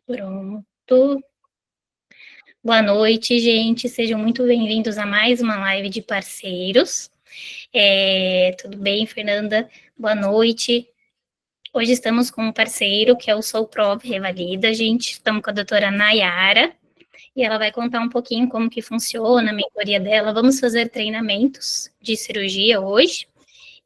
Pronto. Boa noite, gente. Sejam muito bem-vindos a mais uma live de parceiros. Tudo bem, Fernanda? Boa noite. Hoje estamos com um parceiro que é o SouProv Revalida, gente. Estamos com a doutora Nayara e ela vai contar um pouquinho como que funciona a mentoria dela. Vamos fazer treinamentos de cirurgia hoje.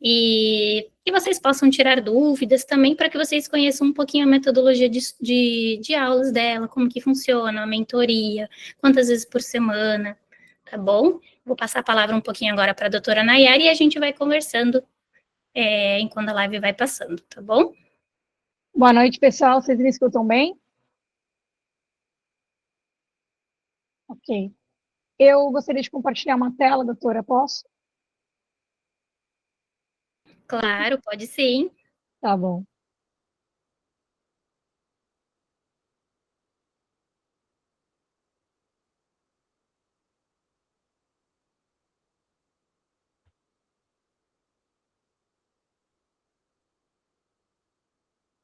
E que vocês possam tirar dúvidas também para que vocês conheçam um pouquinho a metodologia de aulas dela, como que funciona, a mentoria, quantas vezes por semana, tá bom? Vou passar a palavra um pouquinho agora para a doutora Nayara e a gente vai conversando enquanto a live vai passando, tá bom? Boa noite, pessoal. Vocês me escutam bem? Ok. Eu gostaria de compartilhar uma tela, doutora, posso? Claro, pode sim. Tá bom.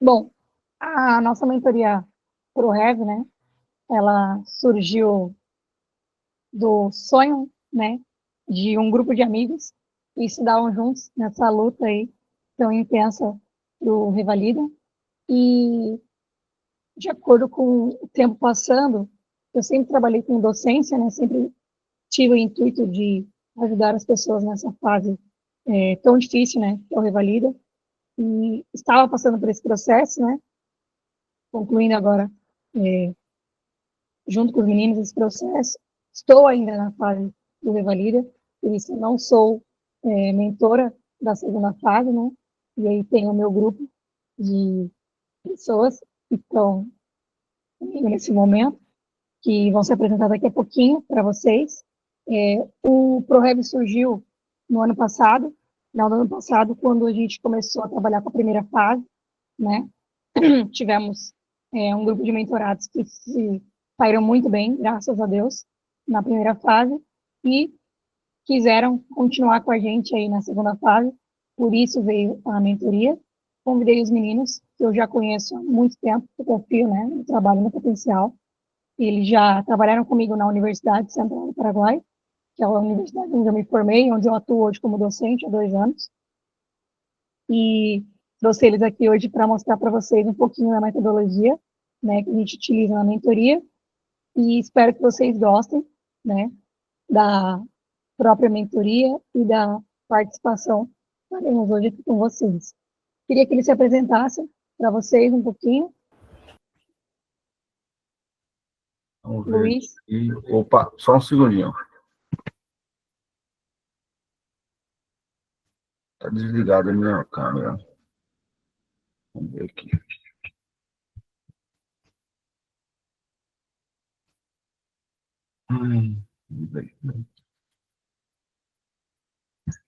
Bom, a nossa mentoria ProRev, né? Ela surgiu do sonho, né? De um grupo de amigos que estudavam juntos nessa luta aí tão intensa do Revalida. E, de acordo com o tempo passando, eu sempre trabalhei com docência, né? Sempre tive o intuito de ajudar as pessoas nessa fase tão difícil, né? Que é o Revalida. E estava passando por esse processo, né? Concluindo agora, junto com os meninos, esse processo. Estou ainda na fase do Revalida, por isso não sou mentora da segunda fase, né? E aí tem o meu grupo de pessoas que estão comigo nesse momento, que vão se apresentar daqui a pouquinho para vocês. O ProRev surgiu no ano passado, final do ano passado, quando a gente começou a trabalhar com a primeira fase, né? Tivemos um grupo de mentorados que se saíram muito bem, graças a Deus, na primeira fase, e quiseram continuar com a gente aí na segunda fase, por isso veio a mentoria. Convidei os meninos, que eu já conheço há muito tempo, eu confio, né, no trabalho, no potencial. Eles já trabalharam comigo na Universidade Central do Paraguai, que é a universidade onde eu me formei, onde eu atuo hoje como docente há 2 anos. E trouxe eles aqui hoje para mostrar para vocês um pouquinho da metodologia, né, que a gente utiliza na mentoria, e espero que vocês gostem, né, da própria mentoria e da participação que faremos hoje aqui com vocês. Queria que eles se apresentassem para vocês um pouquinho. Vamos ver Luiz. aqui. Opa, só um segundinho. Está desligada a minha câmera. Vamos ver aqui.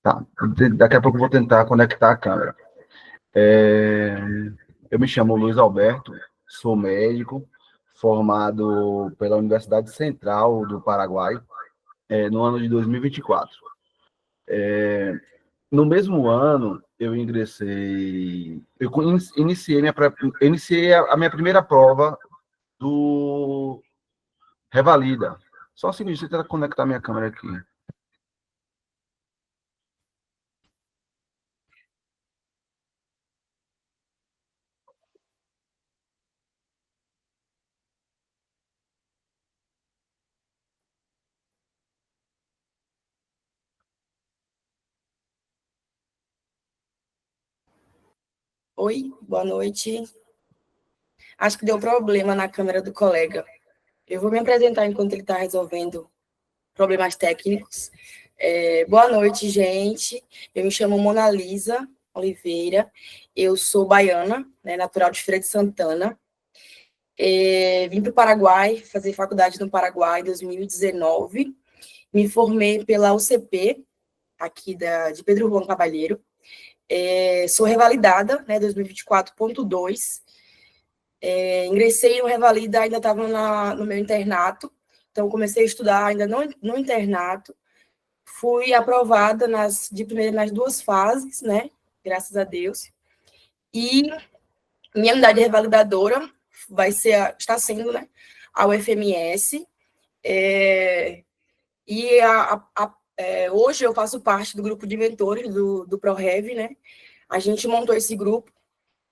Tá, daqui a pouco eu vou tentar conectar a câmera. Eu me chamo Luiz Alberto, sou médico, formado pela Universidade Central do Paraguai, no ano de 2024. No mesmo ano, eu iniciei a minha primeira prova do Revalida. Só o seguinte, deixa eu tentar conectar minha câmera aqui. Oi, boa noite. Acho que deu problema na câmera do colega. Eu vou me apresentar enquanto ele está resolvendo problemas técnicos. Boa noite, gente. Eu me chamo Mona Lisa Oliveira. Eu sou baiana, né, natural de Feira de Santana. Vim para o Paraguai, fazer faculdade no Paraguai em 2019. Me formei pela UCP, aqui de Pedro Juan Cavalheiro. Sou revalidada, né, 2024.2. Ingressei no Revalida, ainda estava no meu internato, então comecei a estudar ainda no internato. Fui aprovada nas 2 fases, né, graças a Deus. E minha unidade revalidadora está sendo, né, a UFMS, hoje eu faço parte do grupo de mentores do ProRev, né? A gente montou esse grupo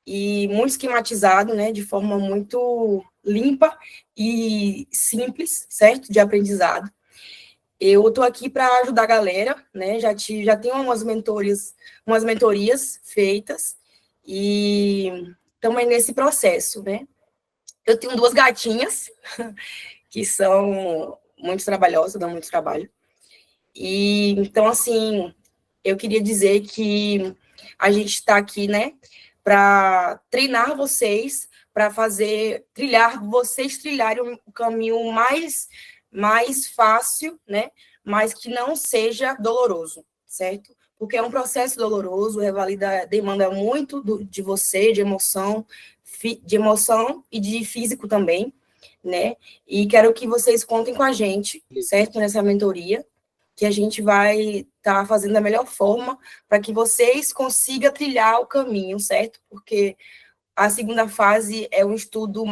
e muito esquematizado, né, de forma muito limpa e simples, certo? De aprendizado. Eu estou aqui para ajudar a galera, né? Já tenho umas mentorias feitas e estamos nesse processo, né? Eu tenho 2 gatinhas que são muito trabalhosas, dão muito trabalho. E então, assim, eu queria dizer que a gente está aqui, né, para treinar vocês, para vocês trilharem o caminho mais fácil, né, mas que não seja doloroso, certo? Porque é um processo doloroso, revalida demanda muito de você, de emoção e de físico também, né? E quero que vocês contem com a gente, certo? Nessa mentoria, que a gente vai estar fazendo da melhor forma para que vocês consigam trilhar o caminho, certo? Porque a segunda fase é um estudo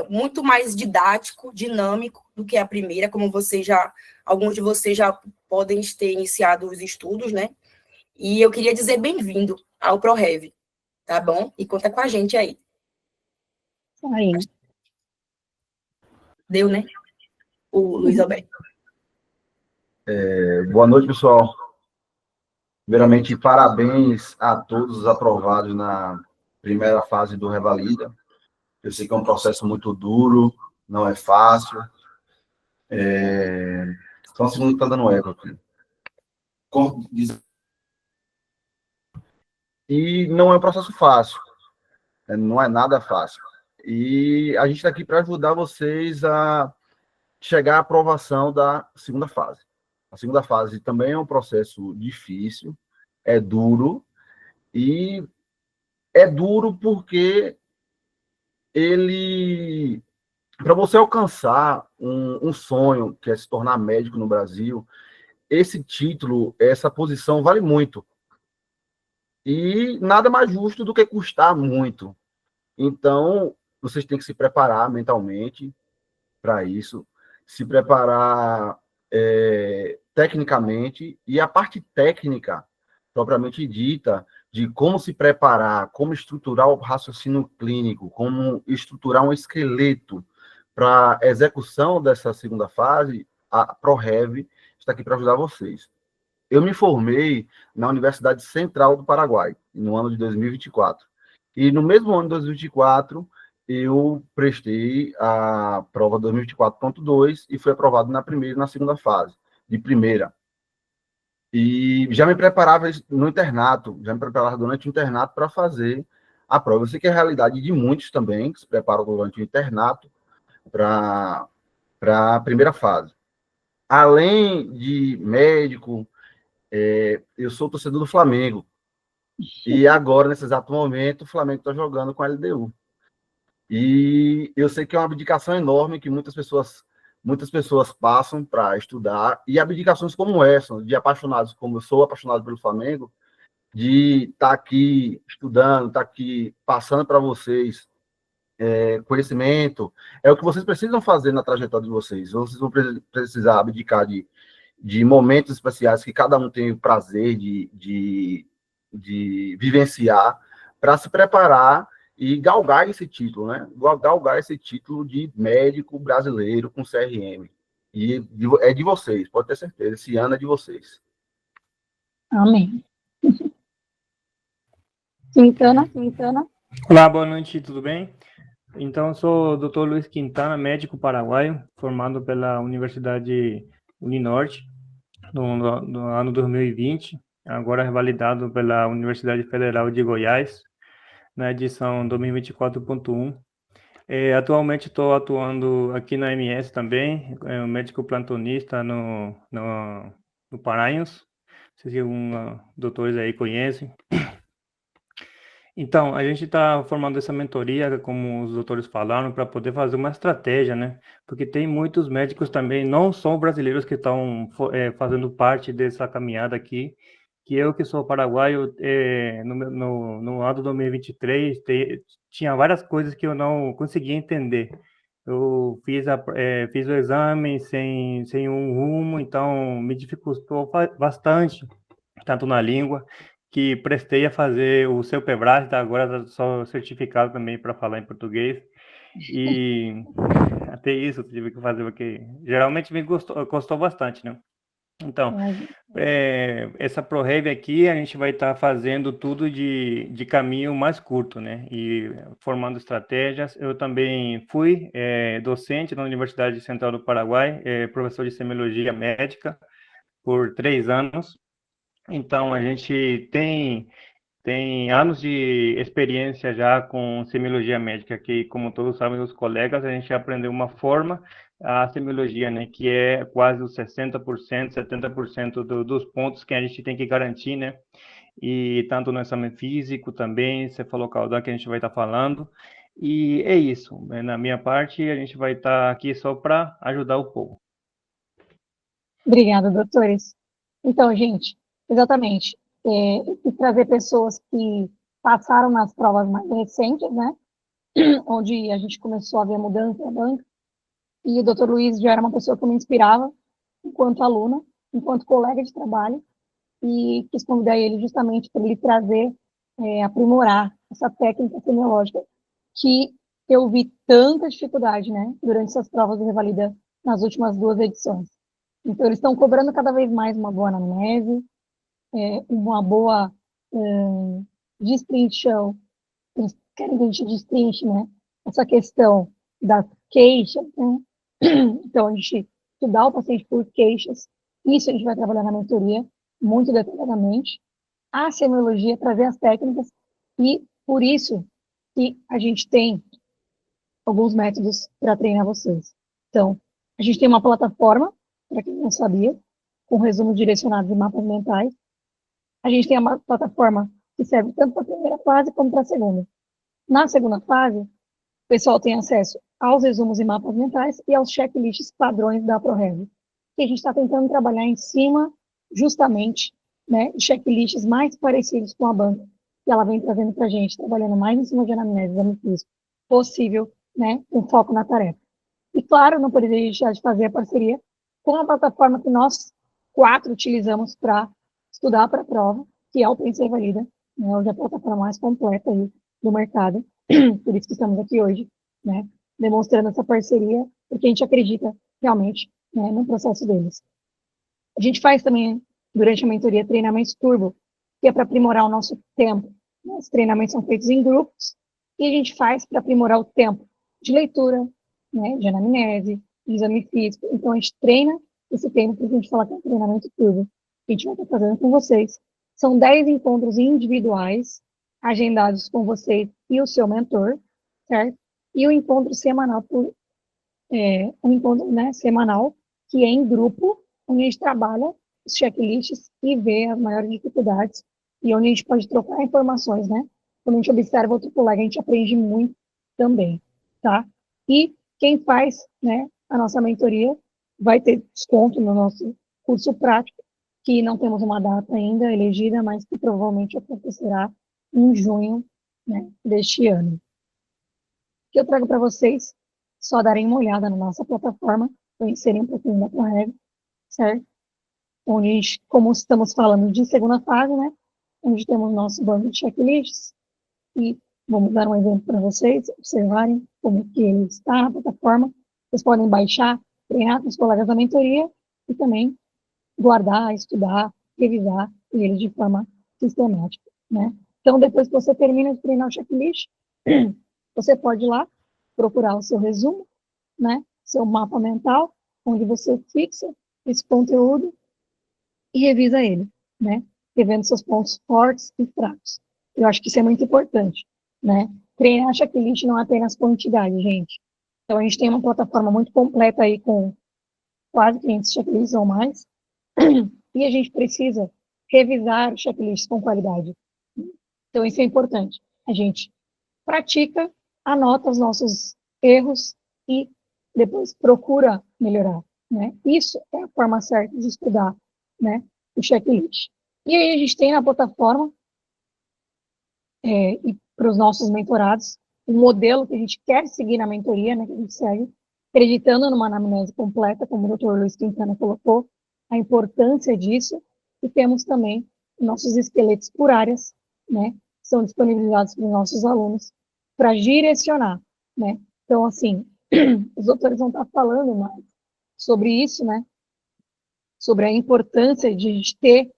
muito mais didático, dinâmico do que a primeira, como alguns de vocês já podem ter iniciado os estudos, né? E eu queria dizer bem-vindo ao ProRev, tá bom? E conta com a gente aí. Aí. Deu, né? O Luiz Alberto. Boa noite, pessoal. Primeiramente, parabéns a todos os aprovados na primeira fase do Revalida. Eu sei que é um processo muito duro, não é fácil. Só um segundo que está dando eco aqui. E não é um processo fácil, não é nada fácil. E a gente está aqui para ajudar vocês a chegar à aprovação da segunda fase. A segunda fase também é um processo difícil, é duro, e é duro porque para você alcançar um sonho, que é se tornar médico no Brasil, esse título, essa posição vale muito. E nada mais justo do que custar muito. Então, vocês têm que se preparar mentalmente para isso, se preparar tecnicamente, e a parte técnica, propriamente dita, de como se preparar, como estruturar o raciocínio clínico, como estruturar um esqueleto para a execução dessa segunda fase, a ProRev está aqui para ajudar vocês. Eu me formei na Universidade Central do Paraguai, no ano de 2024. E no mesmo ano de 2024, eu prestei a prova 2024.2 e fui aprovado na primeira e na segunda fase, de primeira. E já me preparava no internato, já me preparava durante o internato para fazer a prova. Eu sei que é a realidade de muitos também, que se preparam durante o internato para a primeira fase. Além de médico, eu sou torcedor do Flamengo. E agora, nesse exato momento, o Flamengo está jogando com a LDU. E eu sei que é uma abdicação enorme que muitas pessoas passam para estudar, e abdicações como essa, de apaixonados, como eu sou apaixonado pelo Flamengo, de estar aqui estudando, estar aqui passando para vocês conhecimento, é o que vocês precisam fazer na trajetória de vocês. Vocês vão precisar abdicar de momentos especiais que cada um tem o prazer de vivenciar para se preparar e galgar esse título, né? Galgar esse título de médico brasileiro com CRM. E é de vocês, pode ter certeza. Esse ano é de vocês. Amém. Quintana. Olá, boa noite, tudo bem? Então, eu sou o Dr. Luiz Quintana, médico paraguaio, formado pela Universidade Uninorte, no ano 2020, agora revalidado pela Universidade Federal de Goiás, na edição 2024.1. Atualmente estou atuando aqui na MS também, médico plantonista no Paranhos, não sei se alguns doutores aí conhecem. Então, a gente está formando essa mentoria, como os doutores falaram, para poder fazer uma estratégia, né? Porque tem muitos médicos também, não são brasileiros, que estão fazendo parte dessa caminhada aqui, que eu, que sou paraguaio, no ano de 2023, tinha várias coisas que eu não conseguia entender. Eu fiz o exame sem um rumo, então me dificultou bastante, tanto na língua, que prestei a fazer o seu Pebras, tá? Agora sou certificado também para falar em português. E até isso eu tive que fazer, porque geralmente me custou bastante, né? Então, essa ProRave aqui, a gente vai estar fazendo tudo de caminho mais curto, né? E formando estratégias. Eu também fui docente na Universidade Central do Paraguai, professor de semiologia médica por 3 anos. Então, a gente tem anos de experiência já com semiologia médica, que, como todos sabem, os colegas, a gente aprendeu uma forma, a semiologia, né, que é quase os 60%, 70% dos pontos que a gente tem que garantir, né, e tanto no exame físico também, cefalocaudal, que a gente vai estar falando, e é isso, né, na minha parte, a gente vai estar aqui só para ajudar o povo. Obrigada, doutores. Então, gente, exatamente, e trazer pessoas que passaram nas provas mais recentes, né, onde a gente começou a ver a mudança na banca, e o doutor Luiz já era uma pessoa que me inspirava enquanto aluna, enquanto colega de trabalho, e quis convidar ele justamente para ele trazer, aprimorar essa técnica semiológica, que eu vi tanta dificuldade, né, durante essas provas de revalida nas últimas 2 edições. Então, eles estão cobrando cada vez mais uma boa anamnese, uma boa destrinchão, eles querem que a gente destrinche, né, essa questão das queixas, né? Então, a gente estudar o paciente por queixas, isso a gente vai trabalhar na mentoria, muito detalhadamente, a semiologia, trazer as técnicas, e por isso que a gente tem alguns métodos para treinar vocês. Então, a gente tem uma plataforma, para quem não sabia, com resumos direcionados e mapas mentais. A gente tem uma plataforma que serve tanto para a primeira fase como para a segunda. Na segunda fase, o pessoal tem acesso aos resumos e mapas mentais e aos checklists padrões da ProRev, que a gente está tentando trabalhar em cima, justamente, né, de checklists mais parecidos com a banca, que ela vem trazendo para a gente, trabalhando mais em cima de anamnese, exame físico, possível, né, com foco na tarefa. E, claro, não poderia deixar de fazer a parceria com a plataforma que nós 4 utilizamos para estudar para a prova, que é o Pensei Valida, né, hoje é a plataforma mais completa aí do mercado, por isso que estamos aqui hoje, né, demonstrando essa parceria, porque a gente acredita realmente, né, no processo deles. A gente faz também, durante a mentoria, treinamentos turbo, que é para aprimorar o nosso tempo. Os treinamentos são feitos em grupos, e a gente faz para aprimorar o tempo de leitura, né, de anamnese, de exame físico. Então, a gente treina esse tempo, porque a gente fala que é um treinamento turbo, que a gente vai estar fazendo com vocês. São 10 encontros individuais, agendados com vocês e o seu mentor, certo? E o encontro semanal, um encontro, né, semanal, que é em grupo, onde a gente trabalha os checklists e vê as maiores dificuldades, e onde a gente pode trocar informações, né? Quando a gente observa outro colega, a gente aprende muito também, tá? E quem faz, né, a nossa mentoria vai ter desconto no nosso curso prático, que não temos uma data ainda elegida, mas que provavelmente acontecerá em junho, né, deste ano. Que eu trago para vocês, só darem uma olhada na nossa plataforma, conhecerem um pouquinho da ProRev, certo? Onde a gente, como estamos falando de segunda fase, né, onde temos nosso banco de checklists, e vamos dar um exemplo para vocês, observarem como que ele está na plataforma. Vocês podem baixar, treinar com os colegas da mentoria e também guardar, estudar, revisar ele de forma sistemática, né? Então, depois que você termina de treinar o checklist, você pode ir lá procurar o seu resumo, né? Seu mapa mental, onde você fixa esse conteúdo e revisa ele, né? Revendo seus pontos fortes e fracos. Eu acho que isso é muito importante, né? Treinar checklist não é apenas quantidade, gente. Então, a gente tem uma plataforma muito completa aí com quase 500 checklists ou mais, e a gente precisa revisar checklists com qualidade. Então, isso é importante. A gente pratica, anota os nossos erros e depois procura melhorar, né? Isso é a forma certa de estudar, né, o checklist. E aí a gente tem na plataforma, e para os nossos mentorados, um modelo que a gente quer seguir na mentoria, né, que a gente segue, acreditando numa anamnese completa, como o Dr. Luiz Quintana colocou, a importância disso, e temos também nossos esqueletos por áreas, né, que são disponibilizados para os nossos alunos, para direcionar, né. Então, assim, os doutores vão estar falando mais sobre isso, né, sobre a importância de a gente ter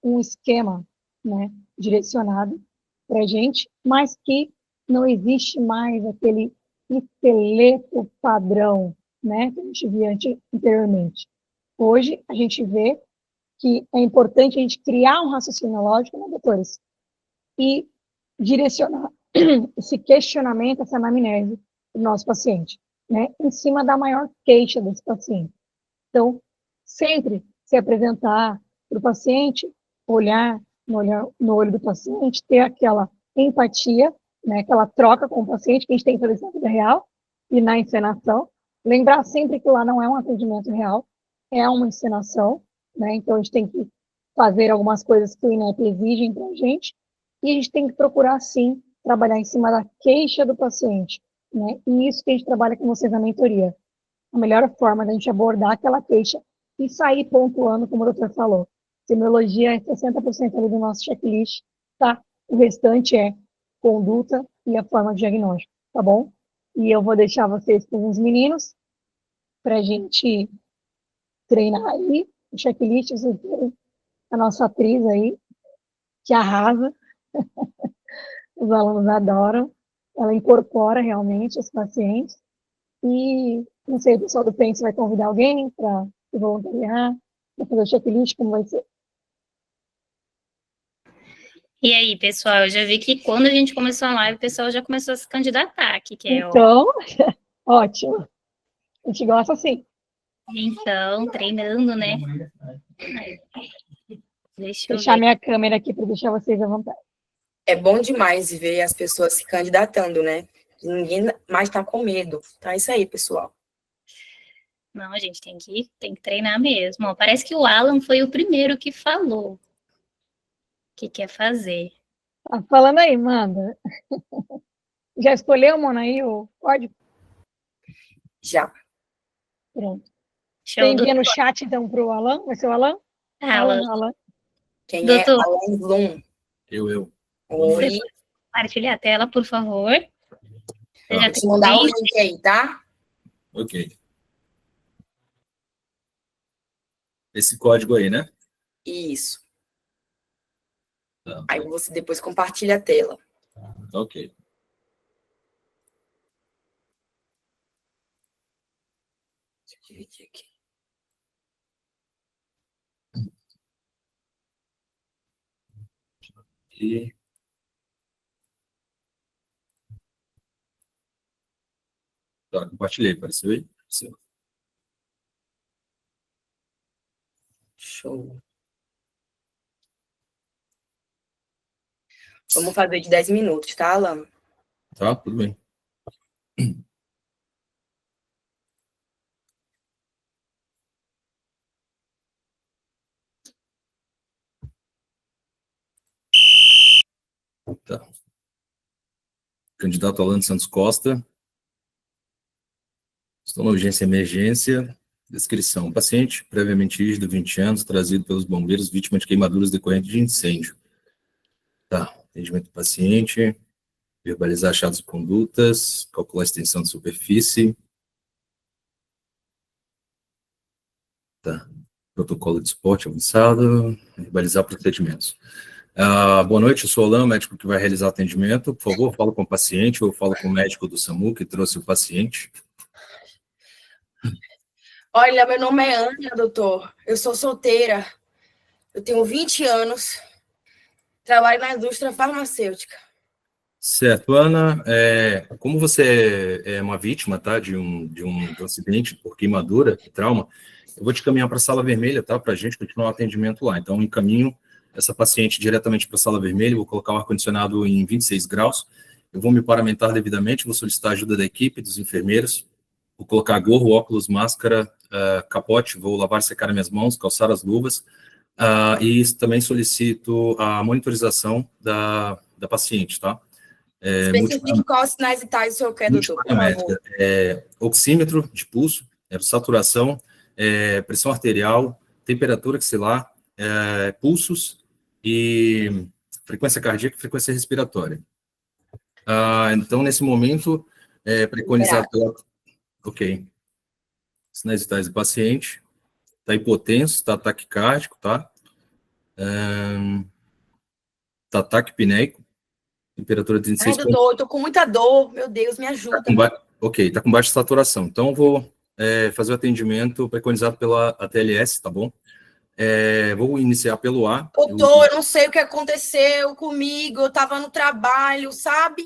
um esquema, né, direcionado para a gente, mas que não existe mais aquele esqueleto padrão, né, que a gente via anteriormente. Hoje, a gente vê que é importante a gente criar um raciocínio lógico, né, doutores? E direcionar esse questionamento, essa anamnese do nosso paciente, né, em cima da maior queixa desse paciente. Então, sempre se apresentar para o paciente, olhar no olho do paciente, ter aquela empatia, né, aquela troca com o paciente que a gente tem que fazer na vida real e na encenação. Lembrar sempre que lá não é um atendimento real, é uma encenação, né? Então a gente tem que fazer algumas coisas que o INEP exigem para a gente e a gente tem que procurar, sim, trabalhar em cima da queixa do paciente, né? E isso que a gente trabalha com vocês na mentoria. A melhor forma da gente abordar aquela queixa e sair pontuando, como o doutor falou. Semiologia é 60% ali do nosso checklist, tá? O restante é conduta e a forma de diagnóstico, tá bom? E eu vou deixar vocês com os meninos para a gente treinar aí o checklist, vocês terem a nossa atriz aí, que arrasa. Os alunos adoram. Ela incorpora realmente os pacientes. E, não sei, o pessoal do Pense vai convidar alguém para se voluntariar, para fazer o checklist, como vai ser? E aí, pessoal, eu já vi que quando a gente começou a live, o pessoal já começou a se candidatar, que é Então, ótimo. A gente gosta assim. Então, treinando, né? Deixa eu Fechar ver. minha câmera aqui para deixar vocês à vontade. É bom demais ver as pessoas se candidatando, né? Ninguém mais tá com medo. Tá isso aí, pessoal. Não, a gente tem que treinar mesmo. Ó, parece que o Alan foi o primeiro que falou que quer fazer. Tá falando aí, manda. Já escolheu, Mona, aí o código? Já. Pronto. Show, Você envia no doutor. chat, então, para o Alan? Vai ser o Alan? Alan. Alan. Quem Doutor. é Alan Bloom? Eu. Oi. Compartilha a tela, por favor. Você já Vou te mandar o tem link aí, tá? Ok. Esse código aí, né? Isso. Tá. Aí você depois compartilha a tela. Ok. Deixa eu dividir aqui. E... Tá, compartilhei, apareceu aí? Apareceu. Show. Vamos fazer de 10 minutos, tá, Alan? Tá, tudo bem. Tá. Candidato Alan Santos Costa. Estou na urgência e emergência. Descrição. Paciente previamente rígido, 20 anos, trazido pelos bombeiros, vítima de queimaduras decorrentes de incêndio. Tá. Atendimento do paciente. Verbalizar achados e condutas. Calcular a extensão de superfície. Tá. Protocolo de esporte avançado. Verbalizar procedimentos. Boa noite, eu sou o Alan, médico que vai realizar o atendimento. Por favor, fala com o paciente ou fala com o médico do SAMU que trouxe o paciente. Olha, meu nome é Ana, doutor. Eu sou solteira. Eu tenho 20 anos. Trabalho na indústria farmacêutica. Certo, Ana, como você é uma vítima, tá, de um acidente por queimadura, trauma, eu vou te caminhar para a sala vermelha, tá, para a gente continuar o atendimento lá. Então, encaminho essa paciente diretamente para a sala vermelha, vou colocar o ar-condicionado em 26 graus, eu vou me paramentar devidamente, vou solicitar a ajuda da equipe, dos enfermeiros, vou colocar gorro, óculos, máscara, capote, vou lavar e secar minhas mãos, calçar as luvas, E também solicito a monitorização da paciente, tá? Especifique quais sinais vitais o senhor quer, doutor, por favor. Oxímetro de pulso, saturação, pressão arterial, temperatura axilar, pulsos e frequência cardíaca e frequência respiratória. Então, nesse momento, preconizado pela... Ok. Sinais vitais do paciente. Está hipotenso, está taquicárdico, tá? Está taquipneico. Temperatura de 36. Ai, doutor, eu tô com muita dor. Meu Deus, me ajuda. Ok, está com baixa saturação. Então, vou fazer o atendimento preconizado pela ATLS, tá bom? Vou iniciar pelo A. Doutor, eu não sei o que aconteceu comigo. Eu estava no trabalho, sabe?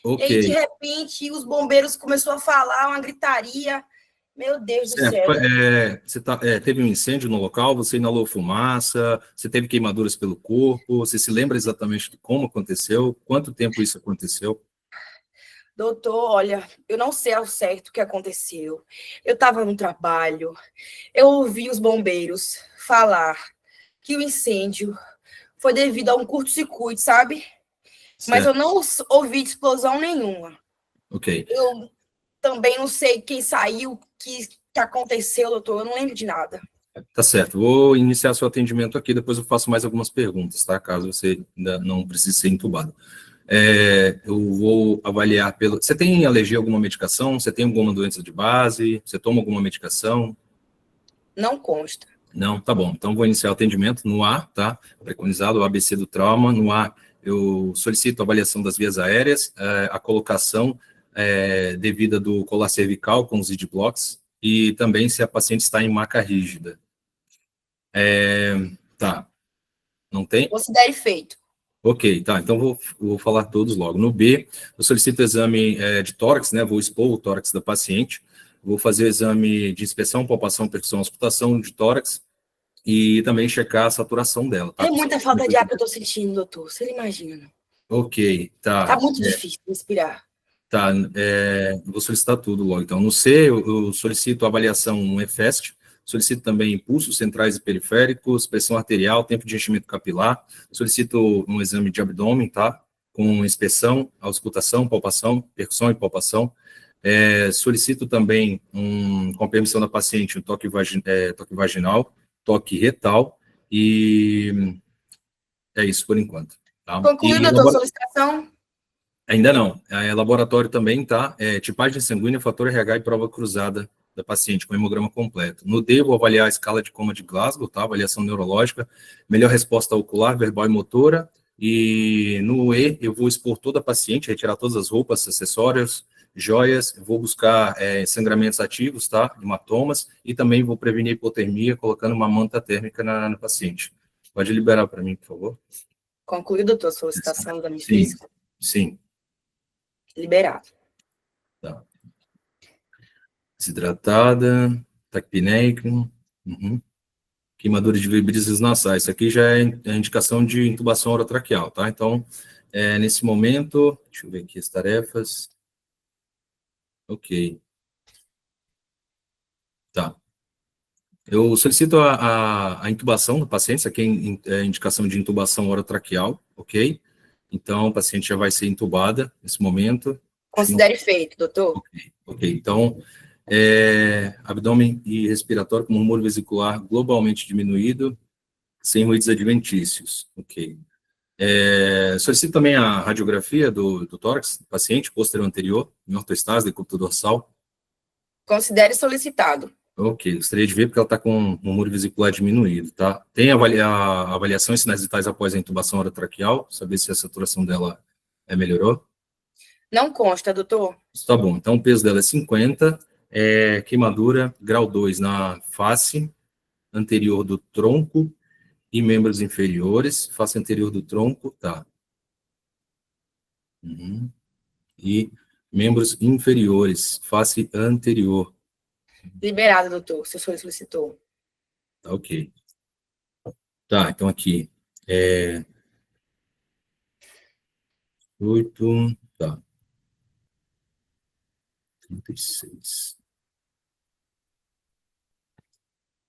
Ok. E aí, de repente, os bombeiros começaram a falar, uma gritaria. Meu Deus do céu. Você teve um incêndio no local, você inalou fumaça, você teve queimaduras pelo corpo, você se lembra exatamente de como aconteceu, quanto tempo isso aconteceu? Doutor, olha, eu não sei ao certo o que aconteceu. Eu estava no trabalho, eu ouvi os bombeiros falar que o incêndio foi devido a um curto-circuito, sabe? Certo. Mas eu não ouvi explosão nenhuma. Ok. Eu também não sei quem saiu, o que aconteceu, doutor, eu não lembro de nada. Tá certo, vou iniciar seu atendimento aqui, depois eu faço mais algumas perguntas, tá? Caso você ainda não precise ser entubado. Eu vou avaliar pelo... Você tem alergia a alguma medicação? Você tem alguma doença de base? Você toma alguma medicação? Não consta. Não, tá bom. Então, vou iniciar o atendimento no A, tá? Preconizado, o ABC do trauma. No A, eu solicito a avaliação das vias aéreas, a colocação devida do colar cervical com os zip-blocks e também se a paciente está em maca rígida. Tá. Não tem? Considere feito. Ok, tá. Então, vou falar todos logo. No B, eu solicito o exame de tórax, né? Vou expor o tórax da paciente. Vou fazer o exame de inspeção, palpação, percussão, auscultação de tórax e também checar a saturação dela. Tá? É muita falta de ar que eu estou sentindo, doutor. Você imagina. Ok, tá. Tá muito difícil respirar. Tá, vou solicitar tudo logo. Então, no C, eu solicito avaliação no EFEST, solicito também impulsos centrais e periféricos, pressão arterial, tempo de enchimento capilar, solicito um exame de abdômen, tá? Com inspeção, auscultação, palpação, percussão e palpação. Solicito também, com permissão da paciente, um toque vaginal, toque retal, e é isso por enquanto. Tá? Concluiu, doutor, a solicitação? Ainda não. Laboratório também, tá? Tipagem sanguínea, fator RH e prova cruzada da paciente, com hemograma completo. No D, eu vou avaliar a escala de coma de Glasgow, tá? Avaliação neurológica, melhor resposta ocular, verbal e motora. E no E, eu vou expor toda a paciente, retirar todas as roupas, acessórios, joias, vou buscar sangramentos ativos, tá? Hematomas, e também vou prevenir hipotermia, colocando uma manta térmica na paciente. Pode liberar para mim, por favor? Concluiu, doutor, a solicitação da minha Sim, física? sim. Liberado. Tá. Desidratada, taquipneico, queimadura de vibrisas nasais. Isso aqui já é a indicação de intubação orotraqueal, tá? Então, nesse momento, deixa eu ver aqui as tarefas. Ok. Tá. Eu solicito a intubação do paciente, isso aqui é indicação de intubação orotraqueal, ok? Então, o paciente já vai ser intubada nesse momento. Considere feito, doutor. Ok. Então, abdômen e respiratório com humor vesicular globalmente diminuído, sem ruídos adventícios. Ok. Solicito também a radiografia do tórax do paciente, posterior anterior, em ortoestase, decúbito dorsal. Considere solicitado. Ok, gostaria de ver porque ela está com um humor vesicular diminuído, tá? Tem a avaliação e sinais vitais após a intubação orotraqueal, saber se a saturação dela melhorou. Não consta, doutor. Tá bom, então o peso dela é 50, queimadura, grau 2 na face anterior do tronco e membros inferiores, face anterior do tronco, tá. E membros inferiores, face anterior. Liberado, doutor, se o senhor solicitou. Tá, ok. Tá, então aqui, 8, tá. 36.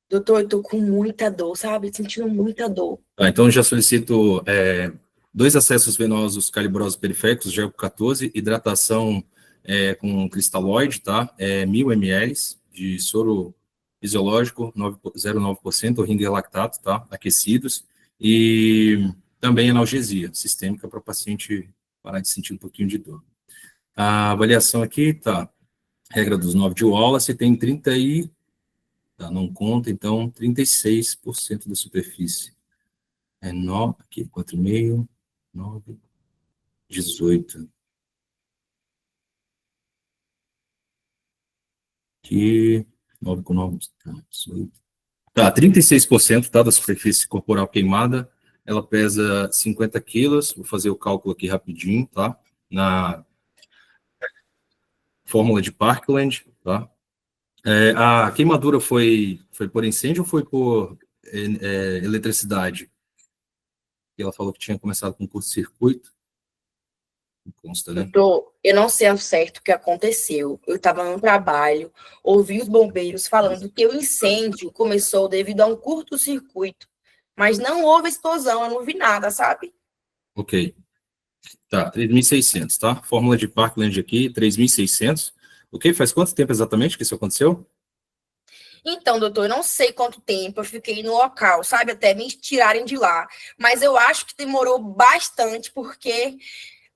Doutor, eu tô com muita dor, sabe? Sentindo muita dor. Tá, então, eu já solicito 2 acessos venosos calibrosos periféricos, gel 14, hidratação com cristalóide, tá? 1.000 ml de soro fisiológico, 0,9%, ou ringer lactato, tá? Aquecidos, e também analgesia sistêmica para o paciente parar de sentir um pouquinho de dor. A avaliação aqui, tá? Regra dos 9 de Wallace, tem 30 e... Tá, não conta, então, 36% da superfície. 9, aqui, 4,5, 9, 18. Aqui, 9 com 9, tá, 18. Tá, 36%, tá, da superfície corporal queimada. Ela pesa 50 quilos. Vou fazer o cálculo aqui rapidinho, tá? Na fórmula de Parkland, tá? A queimadura foi por incêndio ou foi por eletricidade? Ela falou que tinha começado com curto-circuito. Consta, né? Doutor, eu não sei ao certo o que aconteceu. Eu estava no trabalho, ouvi os bombeiros falando que o incêndio começou devido a um curto-circuito, mas não houve explosão, eu não vi nada, sabe? Ok. Tá, 3.600, tá? Fórmula de Parkland aqui, 3.600. Ok, faz quanto tempo exatamente que isso aconteceu? Então, doutor, eu não sei quanto tempo eu fiquei no local, sabe? Até me tirarem de lá. Mas eu acho que demorou bastante, porque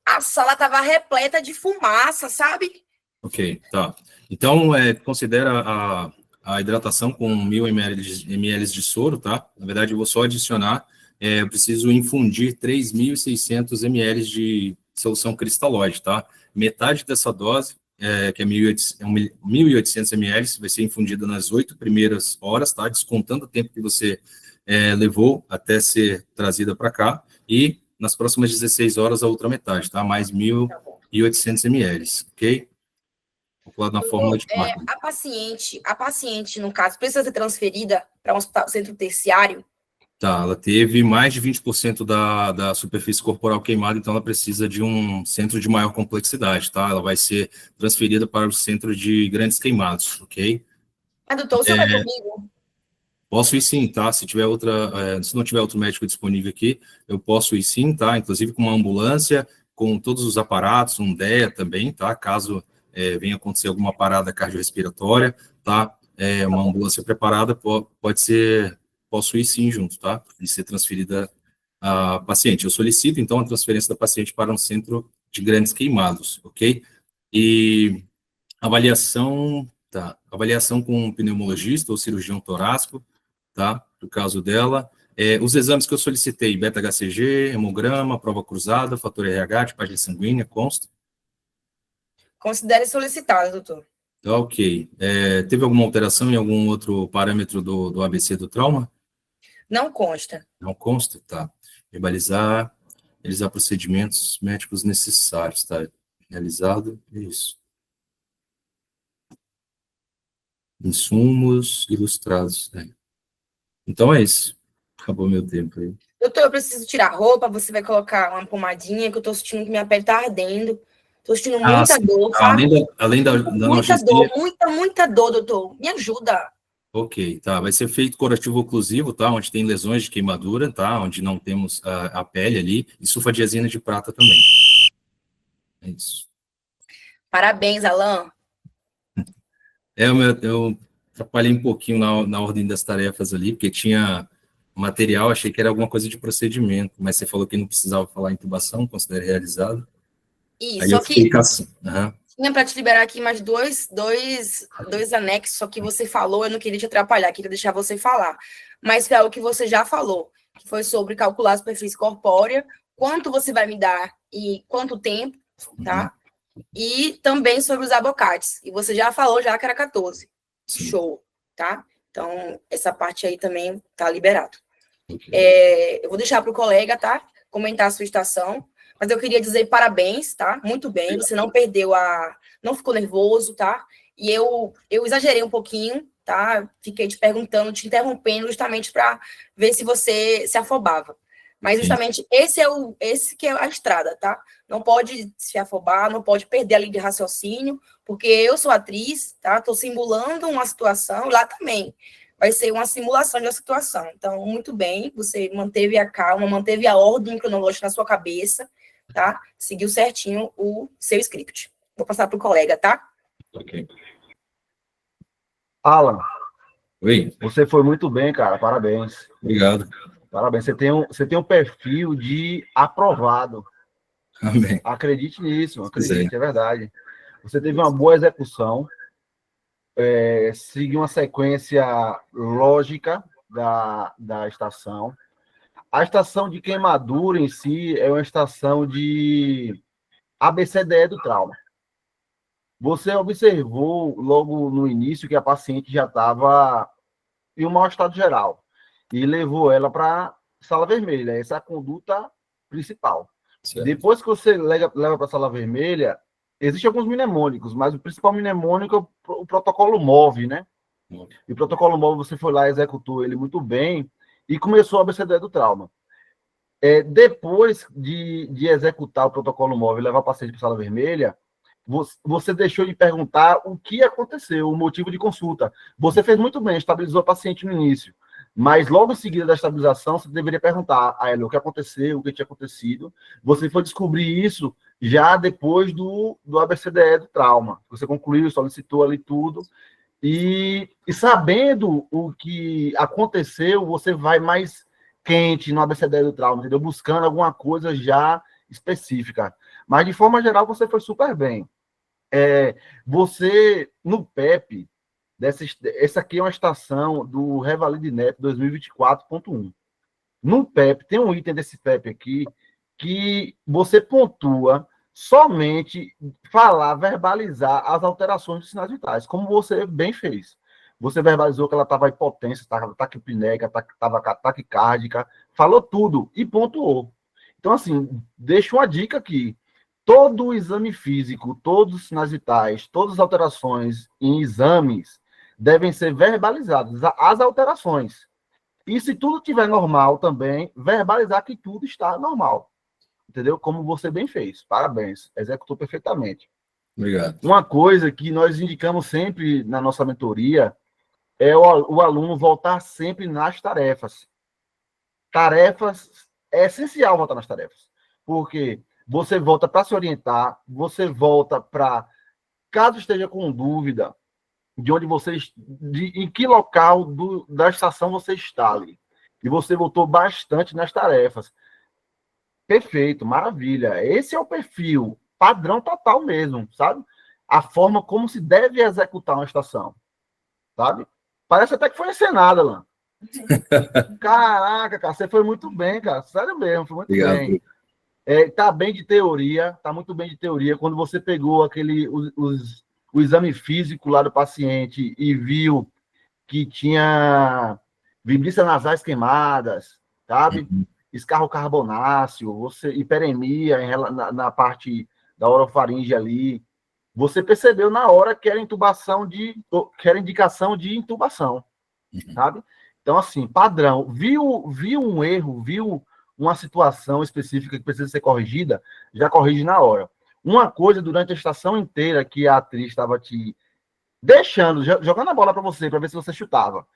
a sala estava repleta de fumaça, sabe? Ok, tá. Então, considera a hidratação com 1.000 ml de soro, tá? Na verdade, eu vou só adicionar, eu preciso infundir 3.600 ml de solução cristalóide, tá? Metade dessa dose, que é 1.800 ml, vai ser infundida nas 8 primeiras horas, tá? Descontando o tempo que você levou até ser trazida para cá, e nas próximas 16 horas a outra metade, tá? Mais 1.800 ml, ok? Calculado na fórmula de Parkland. A paciente, no caso, precisa ser transferida para um hospital, centro terciário? Tá, ela teve mais de 20% da superfície corporal queimada, então ela precisa de um centro de maior complexidade, tá? Ela vai ser transferida para o centro de grandes queimados, ok? Mas, doutor, o senhor vai comigo? Posso ir sim, tá? Se não tiver outro médico disponível aqui, eu posso ir sim, tá? Inclusive com uma ambulância, com todos os aparatos, um DEA também, tá? Caso venha acontecer alguma parada cardiorrespiratória, tá? Uma ambulância preparada posso ir sim junto, tá? E ser transferida a paciente. Eu solicito, então, a transferência da paciente para um centro de grandes queimados, ok? E avaliação, tá? Avaliação com um pneumologista ou cirurgião torácico, tá? No caso dela. Os exames que eu solicitei, beta-HCG, hemograma, prova cruzada, fator RH, tipagem sanguínea, consta? Considere solicitado, doutor. Tá, ok. Teve alguma alteração em algum outro parâmetro do ABC do trauma? Não consta. Não consta? Tá. Realizar procedimentos médicos necessários, tá? Realizado, isso. Insumos ilustrados, né? Então é isso. Acabou meu tempo aí. Doutor, eu preciso tirar a roupa, você vai colocar uma pomadinha, que eu tô sentindo que minha pele tá ardendo. Tô sentindo muita dor, sabe? Além da Muita analgesia... dor, muita dor, doutor. Me ajuda. Ok, tá. Vai ser feito curativo oclusivo, tá? Onde tem lesões de queimadura, tá? Onde não temos a pele ali. E sulfadiazina de prata também. É isso. Parabéns, Alan. Eu atrapalhei um pouquinho na ordem das tarefas ali, porque tinha material, achei que era alguma coisa de procedimento, mas você falou que não precisava falar intubação, considera realizado. Isso, Aí só eu que fiquei assim. tinha para te liberar aqui mais dois anexos, só que você falou, eu não queria te atrapalhar, queria deixar você falar. Mas foi algo que você já falou, que foi sobre calcular a superfície corpórea, quanto você vai me dar e quanto tempo, tá? E também sobre os abocates. E você já falou já que era 14. Sim. Show, tá? Então, essa parte aí também tá liberado. Okay. Eu vou deixar para o colega, tá? Comentar a sua estação. Mas eu queria dizer parabéns, tá? Muito bem. Você não perdeu não ficou nervoso, tá? E eu exagerei um pouquinho, tá? Fiquei te perguntando, te interrompendo, justamente para ver se você se afobava. Mas justamente esse que é a estrada, tá? Não pode se afobar, não pode perder a linha de raciocínio, porque eu sou atriz, tá? Estou simulando uma situação, lá também. vai ser uma simulação de uma situação. Então, muito bem, você manteve a calma, manteve a ordem cronológica na sua cabeça, tá? Seguiu certinho o seu script. Vou passar para o colega, tá? Ok. Alan, Oi, você foi muito bem, cara. Parabéns. obrigado. Parabéns. Você tem um perfil de aprovado. Amém. Acredite nisso, acredite, Sim. é verdade. Você teve uma boa execução, seguiu uma sequência lógica da estação. A estação de queimadura em si é uma estação de ABCDE do trauma. Você observou logo no início que a paciente já estava em um mau estado geral e levou ela para sala vermelha. Essa é a conduta principal. Certo. Depois que você leva para a sala vermelha, existem alguns mnemônicos, mas o principal mnemônico é o protocolo MOVE, né? E o protocolo MOVE, você foi lá, executou ele muito bem e começou a ABCDE do trauma. Depois de executar o protocolo MOVE e levar o paciente para a sala vermelha, você deixou de perguntar o que aconteceu, o motivo de consulta. Você fez muito bem, estabilizou a paciente no início, mas logo em seguida da estabilização, você deveria perguntar a ela o que aconteceu, o que tinha acontecido. Você foi descobrir isso já depois do ABCDE do trauma. Você concluiu, solicitou ali tudo, e sabendo o que aconteceu, você vai mais quente no ABCDE do trauma, entendeu? Buscando alguma coisa já específica. Mas, de forma geral, você foi super bem. Você, no PEP, essa aqui é uma estação do Revalide NEP 2024.1. No PEP, tem um item desse PEP aqui que você pontua somente falar, verbalizar as alterações dos sinais vitais, como você bem fez. Você verbalizou que ela estava hipotência, estava taquipnéica, estava taquicárdica, falou tudo e pontuou. Então, assim, deixo uma dica aqui. Todo o exame físico, todos os sinais vitais, todas as alterações em exames devem ser verbalizadas, as alterações. E se tudo estiver normal também, verbalizar que tudo está normal. Entendeu? Como você bem fez. Parabéns. Executou perfeitamente. Obrigado. Uma coisa que nós indicamos sempre na nossa mentoria é o aluno voltar sempre nas tarefas. Tarefas, é essencial voltar nas tarefas. Porque você volta para se orientar, você volta para, caso esteja com dúvida, de onde você, em que local da estação você está ali. E você voltou bastante nas tarefas. Perfeito, maravilha. Esse é o perfil padrão total mesmo, sabe? A forma como se deve executar uma estação, sabe? Parece até que foi encenada, Lan. Caraca, cara, você foi muito bem, cara. Sério mesmo, foi muito Obrigado. bem. Tá bem de teoria, tá muito bem de teoria. Quando você pegou o exame físico lá do paciente e viu que tinha vibrícias nasais queimadas, sabe? Escarro carbonáceo, hiperemia na parte da orofaringe ali. Você percebeu na hora que era indicação de intubação, sabe? Então, assim, padrão. Viu um erro, viu uma situação específica que precisa ser corrigida, já corrige na hora. Uma coisa, durante a estação inteira que a atriz estava te deixando, jogando a bola para você, para ver se você chutava.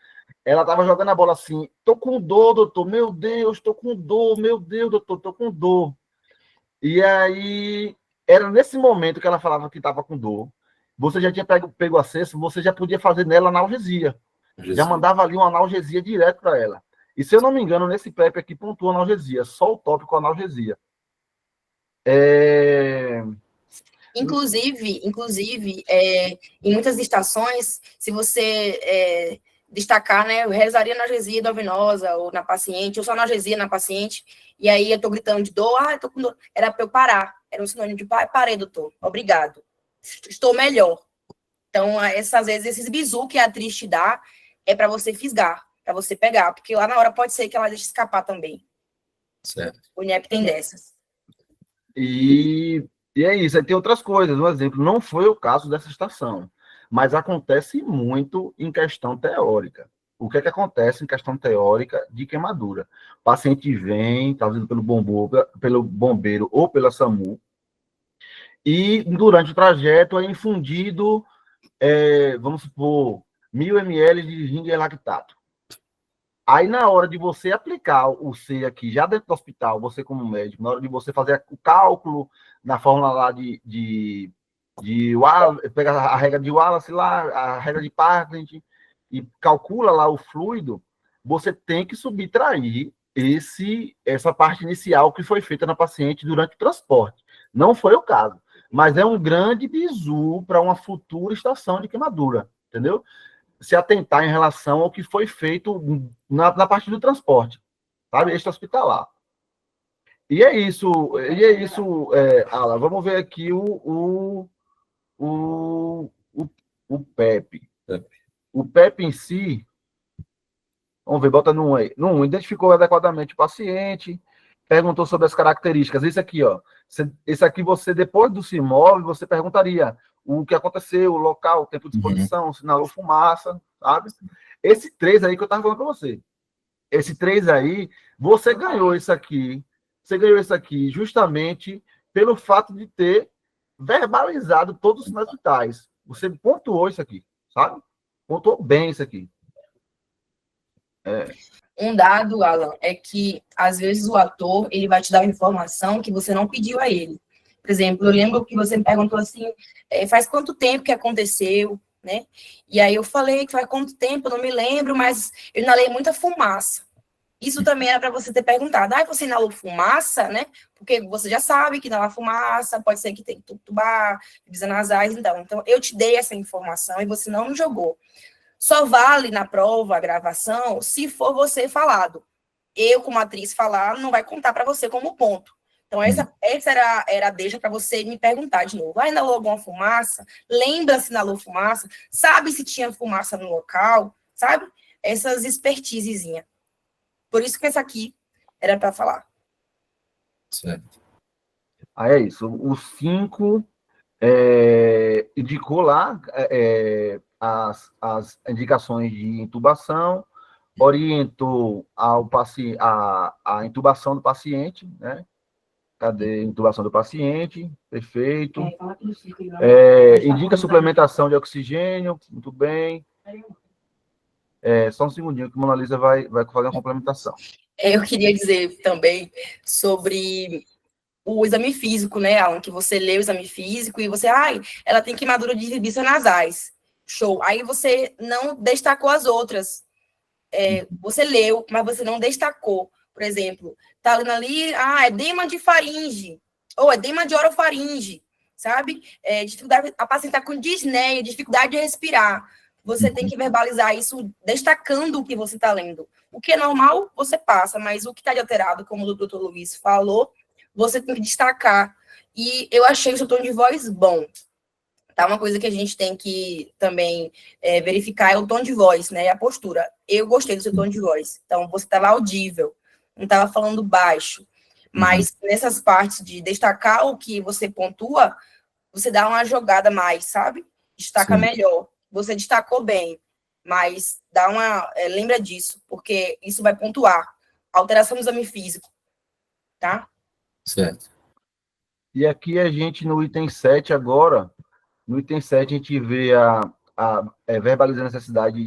Ela estava jogando a bola assim, tô com dor, doutor, meu Deus, tô com dor, meu Deus, doutor, tô com dor. E aí, era nesse momento que ela falava que estava com dor, você já tinha pego acesso, você já podia fazer nela analgesia. Já mandava ali uma analgesia direto para ela. E se eu não me engano, nesse PEP aqui pontua analgesia, só o tópico analgesia. Inclusive, em muitas estações, se você destacar, né, eu realizaria analgesia endovenosa ou na paciente, ou só analgesia na paciente, e aí eu tô gritando de dor, eu tô com dor, era para eu parar, era um sinônimo de parei, doutor, obrigado, estou melhor. Então, às vezes, esses bizu que a atriz te dá é para você fisgar, para você pegar, porque lá na hora pode ser que ela deixe escapar também. Certo. O INEP tem dessas. E é isso, aí tem outras coisas. Um exemplo, não foi o caso dessa estação, mas acontece muito em questão teórica. O que acontece em questão teórica de queimadura? O paciente vem, trazido pelo bombeiro ou pela SAMU, e durante o trajeto é infundido, vamos supor, 1.000 ml de ginga lactato. Aí, na hora de você aplicar o C aqui, já dentro do hospital, você como médico, na hora de você fazer o cálculo, na fórmula lá pega a regra de Wallace lá, a regra de Parkinson, e calcula lá o fluido, você tem que subtrair essa parte inicial que foi feita na paciente durante o transporte. Não foi o caso, mas é um grande bizu para uma futura estação de queimadura, entendeu? Se atentar em relação ao que foi feito na parte do transporte, sabe? Extra-hospitalar. E é isso, Alan. Vamos ver aqui o PEP. O PEP em si, vamos ver, bota no 1 aí. No 1, identificou adequadamente o paciente, perguntou sobre as características. Isso aqui, ó. Esse aqui você, depois do CIMOV, você perguntaria o que aconteceu, o local, o tempo de exposição, sinalou fumaça, sabe? Esse 3 aí que eu estava falando para você. Esse 3 aí, você ganhou isso aqui justamente pelo fato de ter verbalizado todos os sinais vitais. Você pontuou isso aqui, sabe? Pontuou bem isso aqui. Um dado, Alan, é que, às vezes, o ator ele vai te dar uma informação que você não pediu a ele. Por exemplo, eu lembro que você me perguntou assim, faz quanto tempo que aconteceu, né? E aí eu falei que faz quanto tempo, eu não me lembro, mas eu inalei muita fumaça. Isso também era para você ter perguntado, você inalou fumaça, né? Porque você já sabe que inalar fumaça, pode ser que tem tubar, bisonasais, então eu te dei essa informação e você não me jogou. Só vale na prova, a gravação, se for você falado. Eu, como atriz, falar não vai contar para você como ponto. Então, essa era a deixa para você me perguntar de novo. Inalou alguma fumaça? Lembra se inalou fumaça? Sabe se tinha fumaça no local? Sabe? Essas expertisezinhas. Por isso que essa aqui era para falar. Certo. Aí é isso. O 5 indicou lá as indicações de intubação, orientou a intubação do paciente, né? Cadê a intubação do paciente? Perfeito. Indica suplementação de oxigênio, muito bem. Só um segundinho que a Mona Lisa vai fazer uma complementação. Eu queria dizer também sobre o exame físico, né, Alan? Que você lê o exame físico e você, ela tem queimadura de bisonasais. Show. Aí você não destacou as outras. Você leu, mas você não destacou. Por exemplo, tá lendo ali, edema de faringe, ou edema de orofaringe, sabe? Dificuldade, a paciente está com disneia, dificuldade de respirar. Você tem que verbalizar isso destacando o que você está lendo. O que é normal, você passa, mas o que está de alterado, como o doutor Luiz falou, você tem que destacar. E eu achei o seu tom de voz bom. Tá? Uma coisa que a gente tem que também verificar é o tom de voz, né? A postura. Eu gostei do seu tom de voz. Então, você estava audível, não estava falando baixo. Mas nessas partes de destacar o que você pontua, você dá uma jogada mais, sabe? Destaca melhor. Você destacou bem, mas lembra disso, porque isso vai pontuar. Alteração do exame físico, tá? Certo. E aqui a gente, no item 7 agora, no item 7 a gente vê verbalizar a necessidade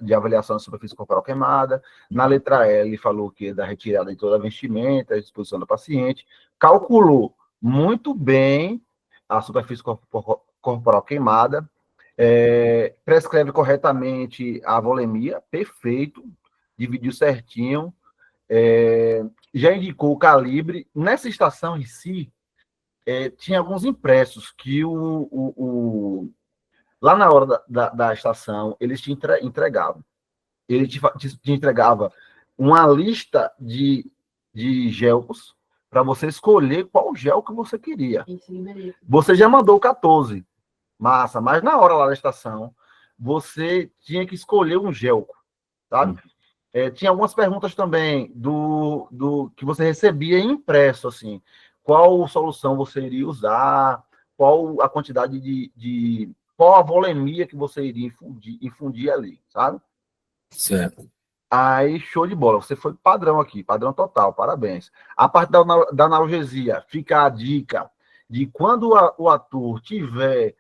de avaliação da superfície corporal queimada. Na letra L, falou que é da retirada de toda a vestimenta, a disposição do paciente. Calculou muito bem a superfície corporal queimada. Prescreve corretamente a volemia, perfeito, dividiu certinho, já indicou o calibre. Nessa estação em si, tinha alguns impressos que lá na hora da estação, eles te entregavam. Ele te entregava uma lista de gelcos para você escolher qual gel que você queria. Você já mandou 14. Massa, mas na hora lá da estação, você tinha que escolher um gelco, sabe? Tinha algumas perguntas também do que você recebia impresso, assim, qual solução você iria usar, qual a quantidade qual a volemia que você iria infundir ali, sabe? Certo. Aí, show de bola, você foi padrão aqui, padrão total, parabéns. A parte da analgesia, fica a dica de quando o ator tiver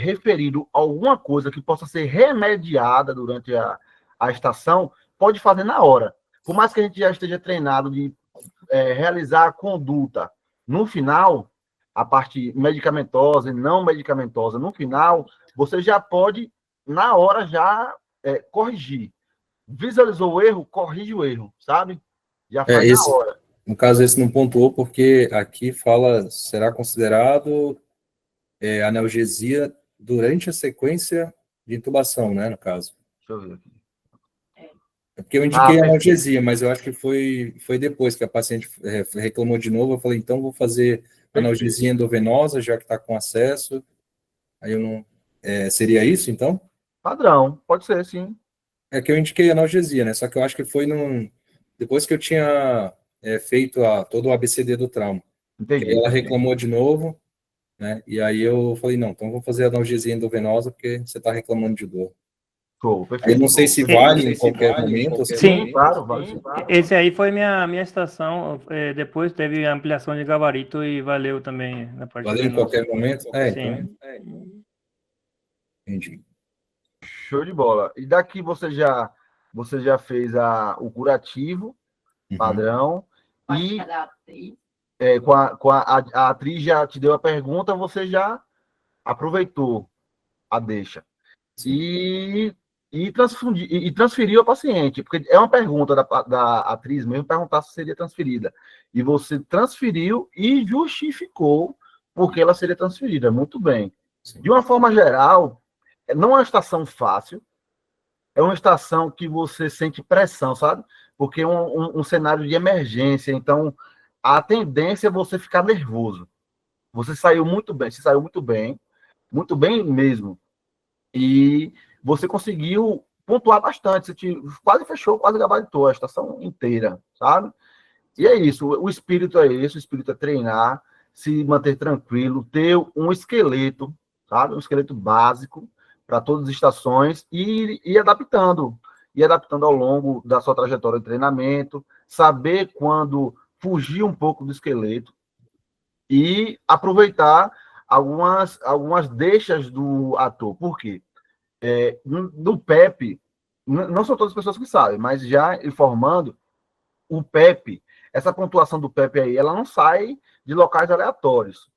referido alguma coisa que possa ser remediada durante a estação, pode fazer na hora. Por mais que a gente já esteja treinado de realizar a conduta no final, a parte medicamentosa e não medicamentosa, no final, você já pode, na hora, já corrigir. Visualizou o erro, corrige o erro, sabe? Já faz na hora. No caso, esse não pontuou, porque aqui fala, será considerado analgesia durante a sequência de intubação, né, no caso. Deixa eu ver aqui. É porque eu indiquei analgesia, mas eu acho que foi depois que a paciente reclamou de novo, eu falei, então vou fazer analgesia endovenosa, já que está com acesso. Aí eu não... seria isso, então? Padrão, pode ser, sim. É que eu indiquei analgesia, né? Só que eu acho que foi depois que eu tinha feito todo o ABCD do trauma. Entendi. Ela reclamou de novo, né? E aí eu falei, não, então vou fazer analgesia endovenosa, porque você está reclamando de dor. Show, perfeito. Eu não sei se vale em qualquer momento. Sim, claro, vale. Esse aí foi minha estação. Depois teve ampliação de gabarito e valeu também na parte Valeu em qualquer momento? Sim. Então. Entendi. Show de bola. E daqui você já fez o curativo padrão e a atriz já te deu a pergunta, você já aproveitou a deixa. E transferiu a paciente, porque é uma pergunta da atriz mesmo, perguntar se seria transferida. E você transferiu e justificou porque ela seria transferida. Muito bem. Sim. De uma forma geral, não é uma estação fácil, é uma estação que você sente pressão, sabe? Porque é um cenário de emergência, então a tendência é você ficar nervoso. Você saiu muito muito bem mesmo. E você conseguiu pontuar bastante, você quase fechou, quase gabaritou a estação inteira, sabe? E é isso, o espírito é esse, o espírito é treinar, se manter tranquilo, ter um esqueleto, sabe? Um esqueleto básico para todas as estações e ir adaptando ao longo da sua trajetória de treinamento, saber quando fugir um pouco do esqueleto e aproveitar algumas deixas do ator. Por quê? No PEP, não são todas as pessoas que sabem, mas já informando, o PEP, essa pontuação do PEP aí, ela não sai de locais aleatórios.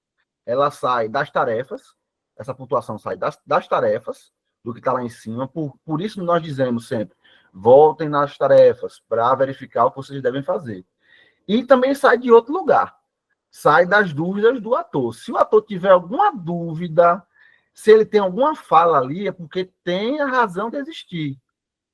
Ela sai das tarefas, essa pontuação sai das tarefas, do que está lá em cima. Por isso nós dizemos sempre, voltem nas tarefas para verificar o que vocês devem fazer. E também sai de outro lugar. Sai das dúvidas do ator. Se o ator tiver alguma dúvida, se ele tem alguma fala ali, é porque tem a razão de existir.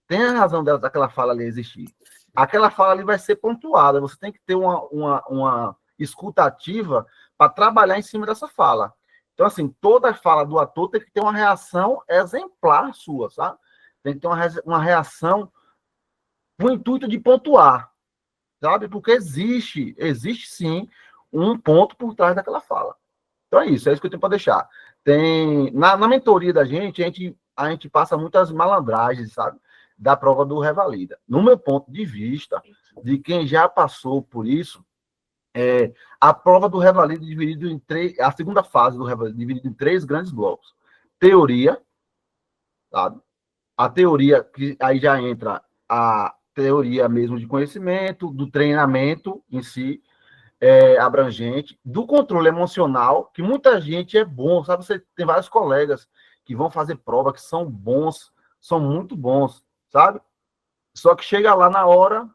Tem a razão daquela fala ali existir. Aquela fala ali vai ser pontuada. Você tem que ter uma escuta ativa para trabalhar em cima dessa fala. Então, assim, toda fala do ator tem que ter uma reação exemplar sua, sabe? Tem que ter uma reação com o intuito de pontuar, sabe? Porque existe sim um ponto por trás daquela fala. Então é isso que eu tenho para deixar. Na mentoria da gente, a gente passa muitas malandragens, sabe? Da prova do Revalida. No meu ponto de vista, de quem já passou por isso, a prova do Revalida dividida em a segunda fase do Revalida dividida em 3 grandes blocos. Teoria, sabe? A teoria, que aí já entra a teoria mesmo de conhecimento, do treinamento em si, abrangente, do controle emocional, que muita gente é bom, sabe? Você tem vários colegas que vão fazer prova, que são bons, são muito bons, sabe? Só que chega lá na hora,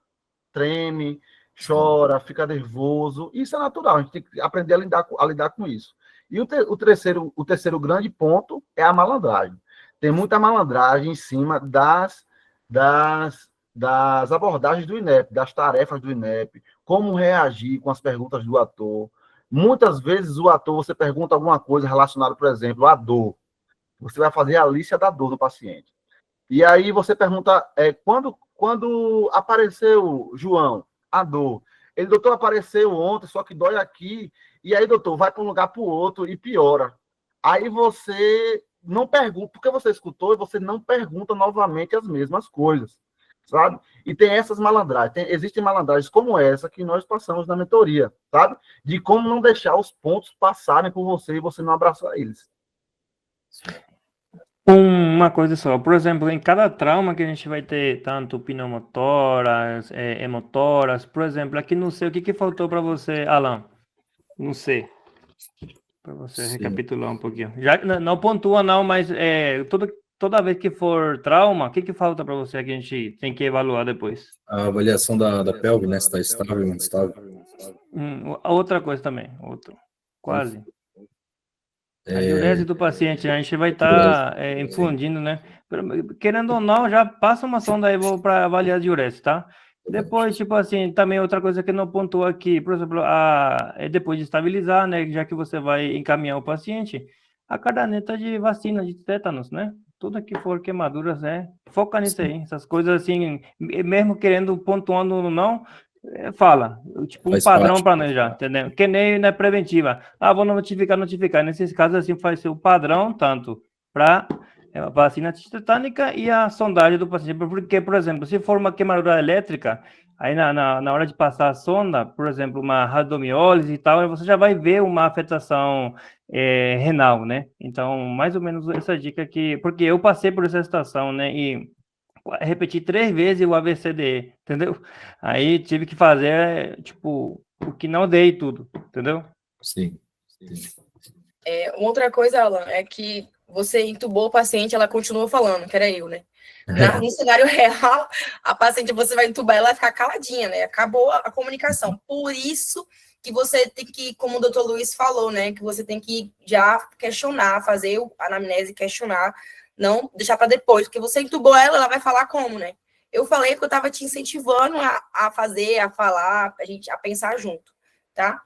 treme, chora, fica nervoso. Isso é natural, a gente tem que aprender a lidar com isso. E o terceiro grande ponto é a malandragem. Tem muita malandragem em cima das abordagens do INEP, das tarefas do INEP, como reagir com as perguntas do ator. Muitas vezes o ator, você pergunta alguma coisa relacionada, por exemplo, à dor. Você vai fazer a lista da dor do paciente. E aí você pergunta, quando apareceu, João, a dor? Ele, doutor, apareceu ontem, só que dói aqui. E aí, doutor, vai para um lugar para o outro e piora. Aí você não pergunta, porque você escutou e você não pergunta novamente as mesmas coisas, sabe? E tem essas malandragens, existem malandragens como essa que nós passamos na mentoria, sabe? De como não deixar os pontos passarem por você e você não abraçar eles. uma coisa só. Por exemplo, em cada trauma que a gente vai ter tanto pneumotórax, hemotórax, por exemplo, aqui não sei o que faltou para você, Alan. Não sei. Para você Sim. recapitular um pouquinho. Já não pontua não, mas toda vez que for trauma, o que falta para você que a gente tem que evaluar depois? A avaliação da pelve, né? Se está estável ou não estável. A outra coisa também, quase. A É, diurese do paciente, né? A gente vai estar infundindo, né? Querendo ou não, já passa uma sonda aí para avaliar a diurese, tá? Depois, tipo assim, também outra coisa que não pontuou aqui, por exemplo, depois de estabilizar, né? Já que você vai encaminhar o paciente, a caderneta de vacina de tétanos, né? Tudo que for queimaduras, né? Foca nisso aí. Essas coisas assim, mesmo querendo pontuando ou não, fala. Tipo, um Faz padrão parte. para nós já, entendeu? Que nem na preventiva. Vou notificar. Nesses casos, assim, faz ser o padrão, tanto para a vacina tetânica e a sondagem do paciente. Porque, por exemplo, se for uma queimadura elétrica, aí na hora de passar a sonda, por exemplo, uma radiomiólise e tal, você já vai ver uma afetação renal, né? Então, mais ou menos essa dica aqui, porque eu passei por essa situação, né? E repeti 3 vezes o ABCDE, entendeu? Aí tive que fazer, tipo, o que não dei tudo, entendeu? Sim. Outra coisa, Alan, é que você entubou o paciente, ela continuou falando, que era eu, né? No cenário real, a paciente, você vai entubar, ela vai ficar caladinha, né? Acabou a comunicação. Por isso que você tem que, como o doutor Luiz falou, né? Que você tem que já questionar, fazer a anamnese, questionar, não deixar para depois, porque você entubou ela vai falar como, né? Eu falei que eu estava te incentivando a fazer, a falar, a pensar junto, tá?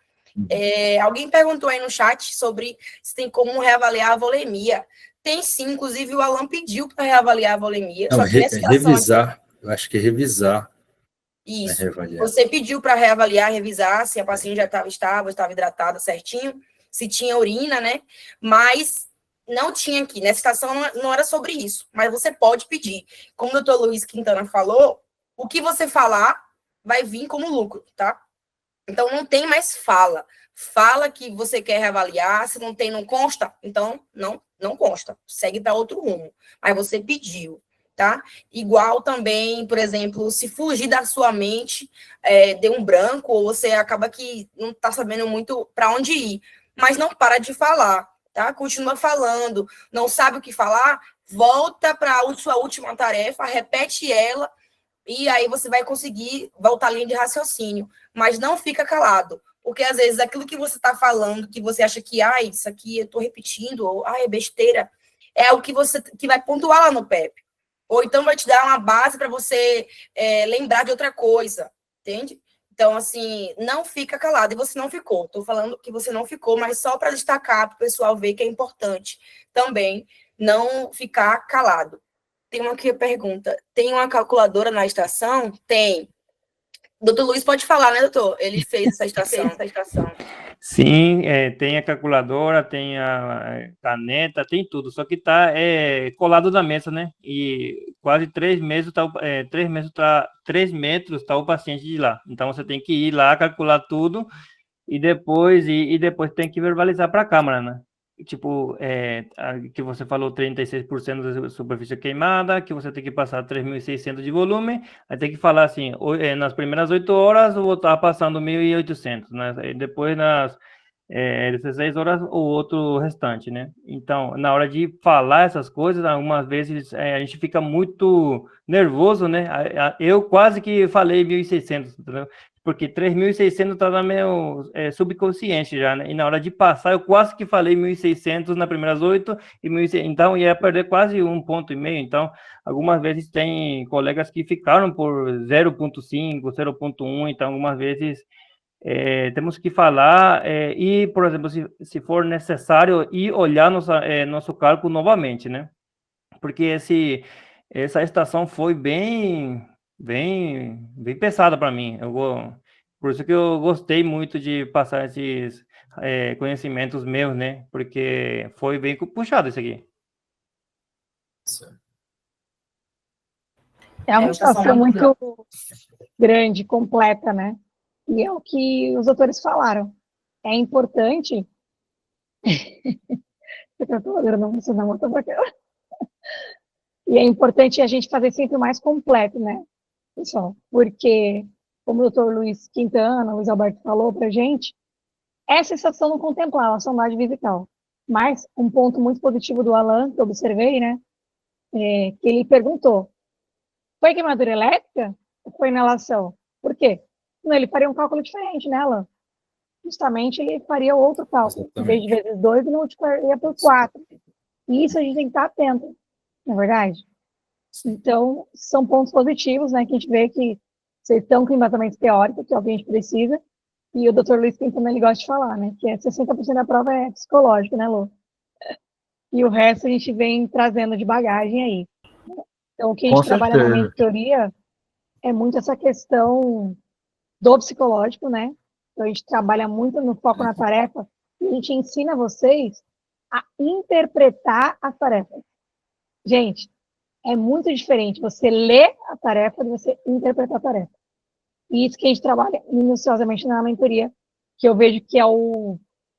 Alguém perguntou aí no chat sobre se tem como reavaliar a volemia. Tem sim, inclusive o Alan pediu para reavaliar a volemia. Não, Só que nessa situação revisar. aqui, Eu acho que é revisar. isso. Reavaliar. Você pediu para reavaliar, revisar se a paciente já estava estável, estava hidratada certinho, se tinha urina, né? Mas não tinha aqui. Nessa situação não era sobre isso. Mas você pode pedir. Como o doutor Luiz Quintana falou, o que você falar vai vir como lucro, tá? Então, não tem mais fala. Fala que você quer reavaliar, se não tem, não consta, então não consta. Segue para outro rumo. Mas você pediu, tá? Igual também, por exemplo, se fugir da sua mente, deu um branco, ou você acaba que não está sabendo muito para onde ir. Mas não para de falar, tá? Continua falando. Não sabe o que falar? Volta para a sua última tarefa, repete ela, e aí você vai conseguir voltar à linha de raciocínio, mas não fica calado, porque às vezes aquilo que você está falando, que você acha que, isso aqui eu estou repetindo, ou, é besteira, é o que você que vai pontuar lá no PEP, ou então vai te dar uma base para você lembrar de outra coisa, entende? Então, assim, não fica calado, e você não ficou, estou falando que você não ficou, mas só para destacar, para o pessoal ver que é importante também não ficar calado. Tem uma que pergunta, tem uma calculadora na estação? Tem. Doutor Luiz pode falar, né, doutor? Ele fez essa estação. Sim, tem a calculadora, tem a caneta, tem tudo, só que tá colado na mesa, né? E quase 3 meses tá, 3 metros tá o paciente de lá. Então você tem que ir lá, calcular tudo e depois tem que verbalizar para a câmera, né? Tipo, que você falou 36% da superfície queimada, que você tem que passar 3.600 de volume, aí tem que falar assim, nas primeiras 8 horas eu vou estar passando 1.800, né? E depois nas 16 horas o outro restante, né? Então, na hora de falar essas coisas, algumas vezes a gente fica muito nervoso, né? Eu quase que falei 1.600, entendeu? Porque 3.600 está no meu subconsciente já, né? E na hora de passar, eu quase que falei 1.600 nas primeiras 8, e 1.600, então ia perder quase 1,5 ponto. Então, algumas vezes tem colegas que ficaram por 0,5, 0,1, então algumas vezes temos que falar e, por exemplo, se for necessário, ir olhar nosso cálculo novamente, né? Porque essa estação foi bem pesada para mim. Por isso que eu gostei muito de passar esses conhecimentos meus, né? Porque foi bem puxado isso aqui. É uma estação muito grande, completa, né? E é o que os autores falaram. É importante. Você não mostrou para aquela. E é importante a gente fazer sempre o mais completo, né, pessoal? Porque, como o doutor Luiz Quintana, o Luiz Alberto falou pra gente, essa estação não contemplava a sondagem vesical. Mas um ponto muito positivo do Alan, que eu observei, né, que ele perguntou, foi queimadura elétrica ou foi inalação? Por quê? Não, ele faria um cálculo diferente, né, Alan? Justamente ele faria outro cálculo. Em vez de vezes 2, ele multiplicaria por 4. E isso a gente tem que estar atento, não é verdade? Então, são pontos positivos, né, que a gente vê que vocês estão com embasamento teórico, que é o que a gente precisa, e o Dr. Luiz Quintana, ele gosta de falar, né, que 60% da prova é psicológica, né, Lu? E o resto a gente vem trazendo de bagagem aí. Então, o que a gente trabalha na mentoria é muito essa questão do psicológico, né? Então, a gente trabalha muito no foco na tarefa e a gente ensina vocês a interpretar as tarefas. Gente, é muito diferente você ler a tarefa de você interpretar a tarefa. E isso que a gente trabalha minuciosamente na mentoria, que eu vejo que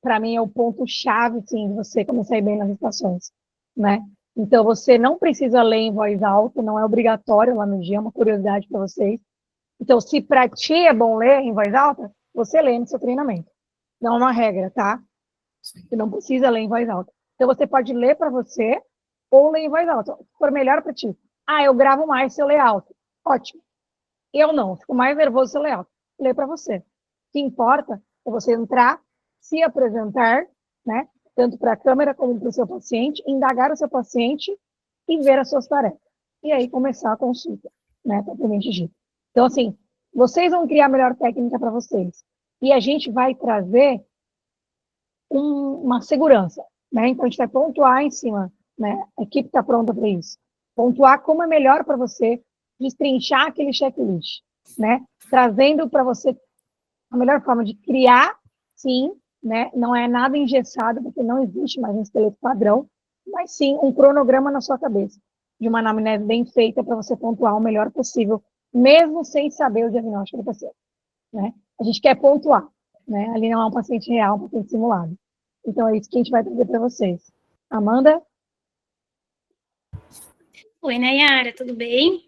para mim, é o ponto-chave, sim, de você começar a ir bem nas estações, né? Então, você não precisa ler em voz alta, não é obrigatório lá no dia, é uma curiosidade para vocês. Então, se para ti é bom ler em voz alta, você lê no seu treinamento. Não é uma regra, tá? Você não precisa ler em voz alta. Então, você pode ler para você ou ler em voz alta. Se for melhor para ti. Ah, eu gravo mais se eu ler alto. Ótimo. Eu não, fico mais nervoso se eu ler alto. Lê para você. O que importa é você entrar, se apresentar, né? Tanto para a câmera como para o seu paciente, indagar o seu paciente e ver as suas tarefas. E aí começar a consulta, né? Propriamente dito. Então, assim, vocês vão criar a melhor técnica para vocês. E a gente vai trazer uma segurança, né? Então, a gente vai pontuar em cima, né? A equipe está pronta para isso. Pontuar como é melhor para você destrinchar aquele checklist, né? Trazendo para você a melhor forma de criar, sim, né? Não é nada engessado, porque não existe mais um esqueleto padrão, mas sim um cronograma na sua cabeça, de uma anamnese bem feita para você pontuar o melhor possível, mesmo sem saber o diagnóstico do paciente, né? A gente quer pontuar, né? Ali não é um paciente real, um paciente simulado. Então, é isso que a gente vai trazer para vocês. Amanda? Oi, Nayara, tudo bem?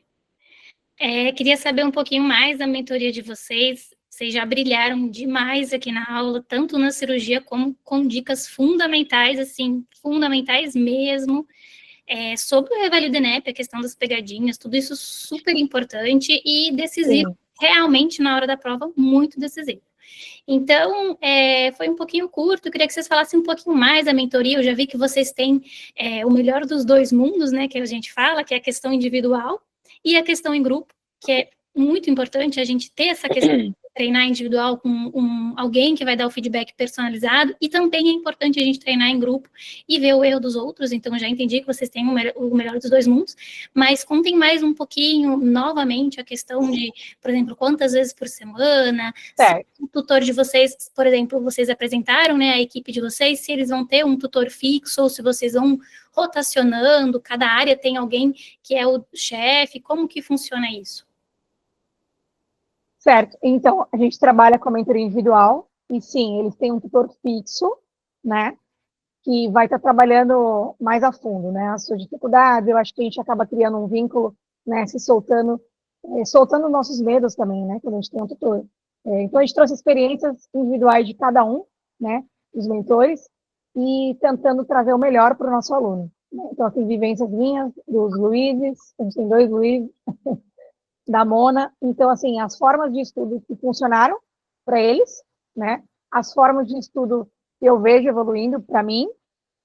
Queria saber um pouquinho mais da mentoria de vocês. Vocês já brilharam demais aqui na aula, tanto na cirurgia como com dicas fundamentais, assim, fundamentais mesmo, sobre o Revalida ENEP, a questão das pegadinhas, tudo isso super importante e decisivo, sim, realmente na hora da prova, muito decisivo. Então, foi um pouquinho curto, eu queria que vocês falassem um pouquinho mais da mentoria. Eu já vi que vocês têm o melhor dos dois mundos, né, que a gente fala, que é a questão individual e a questão em grupo, que é muito importante a gente ter essa questão de treinar individual com alguém que vai dar o feedback personalizado, e também é importante a gente treinar em grupo e ver o erro dos outros. Então, já entendi que vocês têm o melhor dos dois mundos, mas contem mais um pouquinho, novamente, a questão de, por exemplo, quantas vezes por semana, se o tutor de vocês, por exemplo, vocês apresentaram, né, a equipe de vocês, se eles vão ter um tutor fixo, ou se vocês vão rotacionando, cada área tem alguém que é o chefe, como que funciona isso? Certo, então, a gente trabalha com a mentoria individual, e sim, eles têm um tutor fixo, né, que vai estar trabalhando mais a fundo, né, as suas dificuldades. Eu acho que a gente acaba criando um vínculo, né, se soltando nossos medos também, né, quando a gente tem um tutor. Então, a gente trouxe experiências individuais de cada um, né, dos mentores, e tentando trazer o melhor para o nosso aluno. Né? Então, assim, vivências minhas, dos Luizes, a gente tem 2 Luizes, da Mona. Então, assim, as formas de estudo que funcionaram para eles, né? As formas de estudo que eu vejo evoluindo para mim,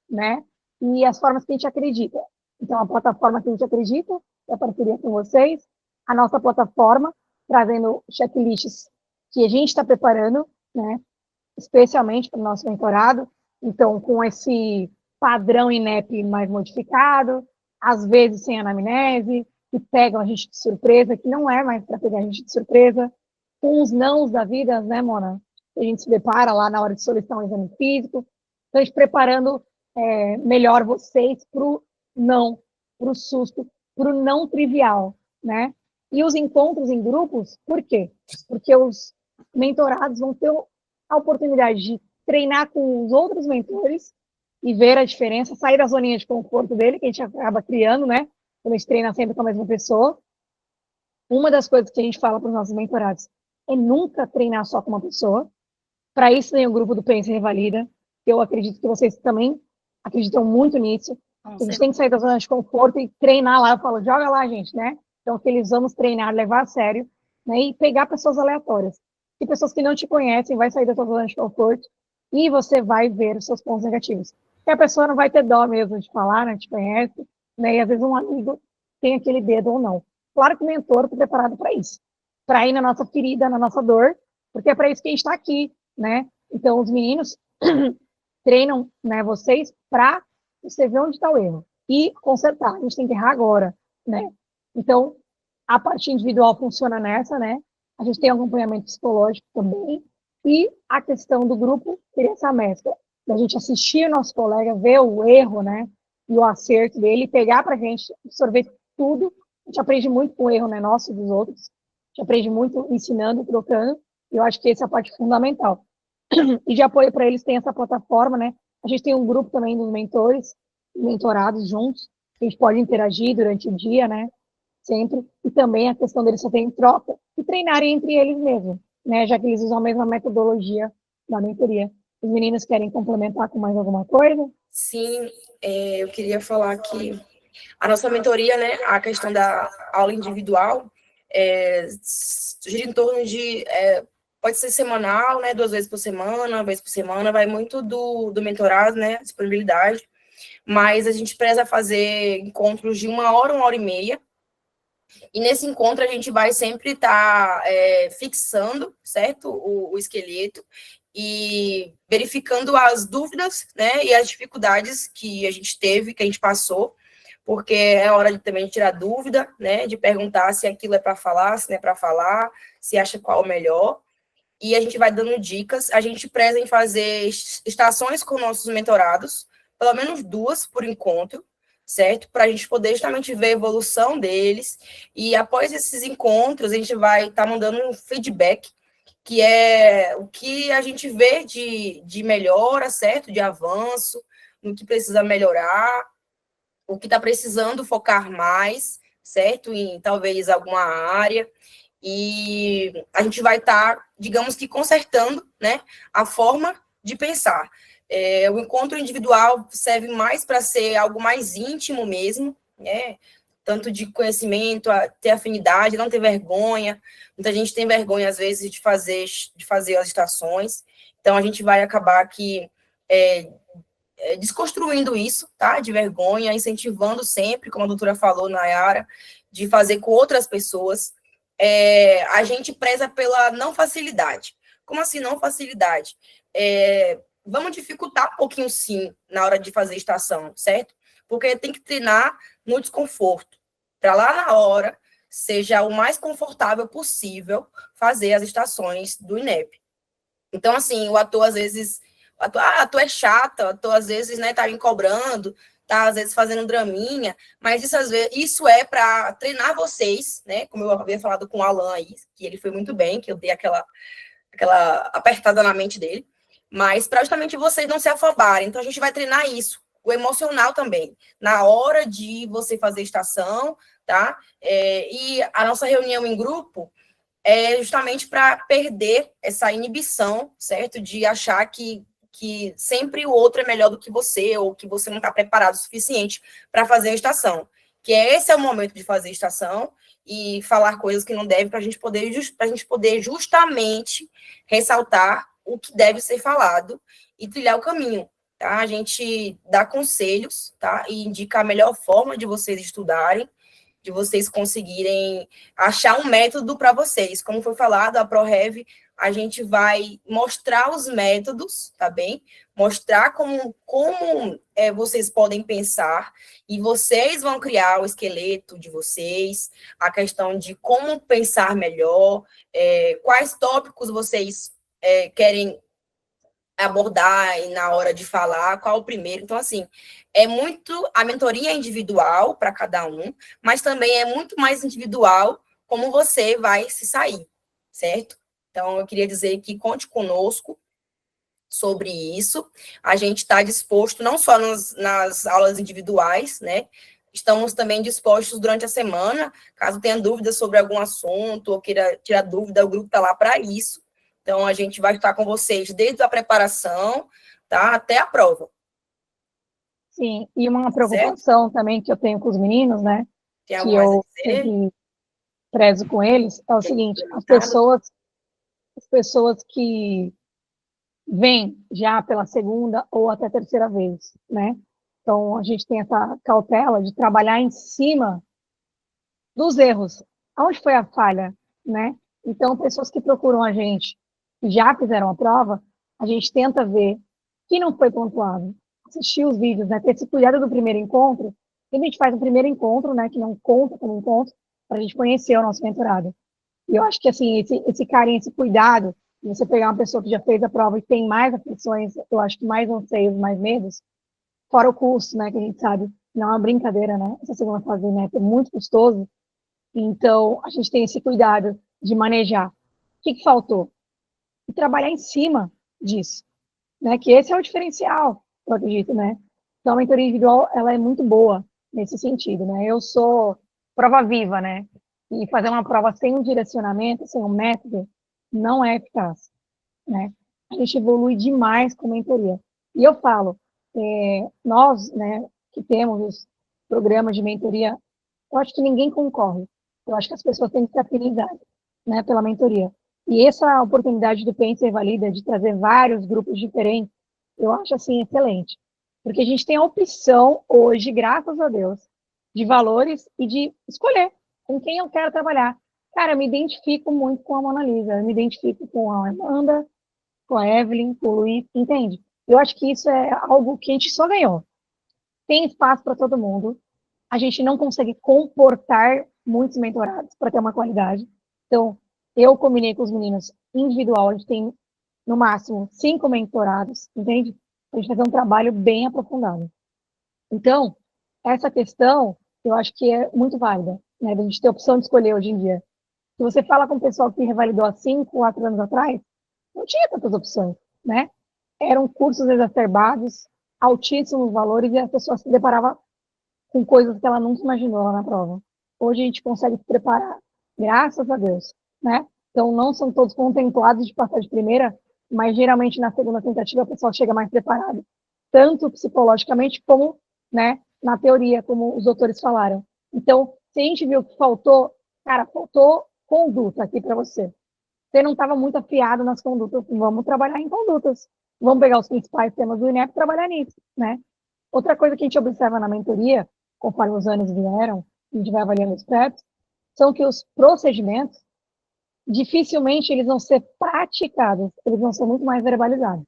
né? E as formas que a gente acredita. Então, a plataforma que a gente acredita é a parceria com vocês, a nossa plataforma, trazendo checklists que a gente está preparando, né? Especialmente para o nosso mentorado. Então, com esse padrão INEP mais modificado, às vezes sem anamnese, que pegam a gente de surpresa, que não é mais para pegar a gente de surpresa, com os nãos da vida, né, Mona? A gente se depara lá na hora de solicitar um exame físico. Então, a gente preparando melhor vocês para o não, para o susto, para o não trivial, né? E os encontros em grupos, por quê? Porque os mentorados vão ter a oportunidade de treinar com os outros mentores e ver a diferença, sair da zoninha de conforto dele, que a gente acaba criando, né? quando a gente treina sempre com a mesma pessoa. Uma das coisas que a gente fala para os nossos mentorados é nunca treinar só com uma pessoa. Para isso tem o grupo do Pensa e Revalida. Eu acredito que vocês também acreditam muito nisso. A gente tem que sair da zona de conforto e treinar lá. Eu falo, joga lá, gente, né? Então, que eles vamos treinar, levar a sério, né? E pegar pessoas aleatórias. E pessoas que não te conhecem, vai sair da sua zona de conforto e você vai ver os seus pontos negativos. Porque a pessoa não vai ter dó mesmo de falar, não te conhece, né? E às vezes um amigo tem aquele dedo ou não. Claro que o mentor está preparado para isso. Para ir na nossa ferida, na nossa dor, porque é para isso que a gente está aqui, né? Então, os meninos treinam, né, vocês para você ver onde está o erro e consertar. A gente tem que errar agora, né? Então, a parte individual funciona nessa, né? A gente tem acompanhamento psicológico também. E a questão do grupo seria essa mescla. A gente assistir o nosso colega, ver o erro, né? E o acerto dele, pegar para a gente, absorver tudo. A gente aprende muito com o erro, né? Nosso e dos outros. A gente aprende muito ensinando, trocando. E eu acho que essa é a parte fundamental. E de apoio para eles tem essa plataforma, né? A gente tem um grupo também dos mentores, mentorados juntos. A gente pode interagir durante o dia, né? Sempre. E também a questão deles só terem troca e treinarem entre eles mesmos, né? Já que eles usam a mesma metodologia da mentoria. Os meninos querem complementar com mais alguma coisa? Sim, eu queria falar que a nossa mentoria, né, a questão da aula individual, gira em torno de, pode ser semanal, né, 2 vezes por semana, 1 vez por semana, vai muito do mentorado, né, disponibilidade, mas a gente preza fazer encontros de 1 hora, 1 hora e meia, e nesse encontro a gente vai sempre estar fixando, certo, o esqueleto, e verificando as dúvidas, né, e as dificuldades que a gente teve, que a gente passou, porque é hora de também tirar dúvida, né, de perguntar se aquilo é para falar, se não é para falar, se acha qual o melhor, e a gente vai dando dicas. A gente preza em fazer estações com nossos mentorados, pelo menos 2 por encontro, certo? Para a gente poder justamente ver a evolução deles, e após esses encontros, a gente vai estar mandando um feedback, que é o que a gente vê de melhora, certo? De avanço, no que precisa melhorar, o que está precisando focar mais, certo? Em talvez alguma área, e a gente vai estar, digamos que, consertando, né, a forma de pensar. O encontro individual serve mais para ser algo mais íntimo mesmo, né? Tanto de conhecimento, ter afinidade, não ter vergonha. Muita gente tem vergonha, às vezes, de fazer as estações. Então, a gente vai acabar aqui desconstruindo isso, tá? De vergonha, incentivando sempre, como a doutora falou, Nayara, de fazer com outras pessoas. A gente preza pela não facilidade. Como assim não facilidade? Vamos dificultar um pouquinho, sim, na hora de fazer estação, certo? Porque tem que treinar no desconforto, para lá na hora seja o mais confortável possível fazer as estações do INEP. Então, assim, o ator, às vezes, ator é chato, o ator, às vezes, né, tá me cobrando, tá, às vezes, fazendo um draminha, mas isso, às vezes, isso é para treinar vocês, né, como eu havia falado com o Alan aí, que ele foi muito bem, que eu dei aquela apertada na mente dele, mas para justamente vocês não se afobarem. Então, a gente vai treinar isso, o emocional também, na hora de você fazer estação, tá? E a nossa reunião em grupo é justamente para perder essa inibição, certo? De achar que sempre o outro é melhor do que você, ou que você não está preparado o suficiente para fazer a estação. Que esse é o momento de fazer a estação e falar coisas que não deve, para a gente poder justamente ressaltar o que deve ser falado e trilhar o caminho. Tá? A gente dá conselhos, tá? E indica a melhor forma de vocês estudarem, de vocês conseguirem achar um método para vocês. Como foi falado, a ProRev, a gente vai mostrar os métodos, tá bem? Mostrar como vocês podem pensar, e vocês vão criar o esqueleto de vocês, a questão de como pensar melhor, quais tópicos vocês querem abordar e na hora de falar, qual o primeiro. Então, assim, a mentoria é individual para cada um, mas também é muito mais individual como você vai se sair, certo? Então, eu queria dizer que conte conosco sobre isso. A gente está disposto, não só nas aulas individuais, né? Estamos também dispostos durante a semana, caso tenha dúvidas sobre algum assunto ou queira tirar dúvida, o grupo está lá para isso. Então, a gente vai estar com vocês desde a preparação, tá, até a prova. Sim, e uma preocupação também que eu tenho com os meninos, né, Tem que algo mais a eu dizer? sempre prezo com eles, é o seguinte, as pessoas que vêm já pela segunda ou até terceira vez, né, então a gente tem essa cautela de trabalhar em cima dos erros. Onde foi a falha, né? Então, pessoas que procuram a gente, que já fizeram a prova, a gente tenta ver que não foi pontuado. Assistir os vídeos, né? Ter esse cuidado do primeiro encontro. A gente faz o primeiro encontro, né? Que não conta como encontro, para a gente conhecer o nosso mentorado. E eu acho que, assim, esse carinho, esse cuidado, de você pegar uma pessoa que já fez a prova e tem mais aflições, eu acho que mais anseios, mais medos, fora o custo, né? Que a gente sabe, não é uma brincadeira, né? Essa segunda fase, né? É muito custoso. Então, a gente tem esse cuidado de manejar. O que faltou? E trabalhar em cima disso, né? Que esse é o diferencial, eu acredito, né? Então, a mentoria individual, ela é muito boa nesse sentido, né? Eu sou prova viva, né? E fazer uma prova sem um direcionamento, sem um método, não é eficaz, né? A gente evolui demais com mentoria. E eu falo, nós, né, que temos os programas de mentoria, eu acho que ninguém concorre. Eu acho que as pessoas têm que ter afinidade, né, pela mentoria. E essa oportunidade do Pensa e Valida de trazer vários grupos diferentes, eu acho, assim, excelente. Porque a gente tem a opção hoje, graças a Deus, de valores e de escolher com quem eu quero trabalhar. Cara, eu me identifico muito com a Mona Lisa, eu me identifico com a Amanda, com a Evelyn, com o Luiz, entende? Eu acho que isso é algo que a gente só ganhou. Tem espaço para todo mundo, a gente não consegue comportar muitos mentorados para ter uma qualidade. Então, eu combinei com os meninos individual, a gente tem no máximo 5 mentorados, entende? A gente fazer um trabalho bem aprofundado. Então, essa questão, eu acho que é muito válida, né? A gente ter a opção de escolher hoje em dia. Se você fala com o pessoal que revalidou há 5, 4 anos atrás, não tinha tantas opções, né? Eram cursos exacerbados, altíssimos valores, e a pessoa se deparava com coisas que ela nunca imaginou lá na prova. Hoje a gente consegue se preparar, graças a Deus, né? Então, não são todos contemplados de passar de primeira, mas geralmente na segunda tentativa o pessoal chega mais preparado, tanto psicologicamente como, né, na teoria, como os doutores falaram. Então, se a gente viu que faltou, cara, faltou conduta aqui para você. Você não estava muito afiado nas condutas, vamos trabalhar em condutas. Vamos pegar os principais temas do INEP e trabalhar nisso, né? Outra coisa que a gente observa na mentoria, conforme os anos vieram, a gente vai avaliando os PREPs, são que os procedimentos, dificilmente eles vão ser praticados, eles vão ser muito mais verbalizados.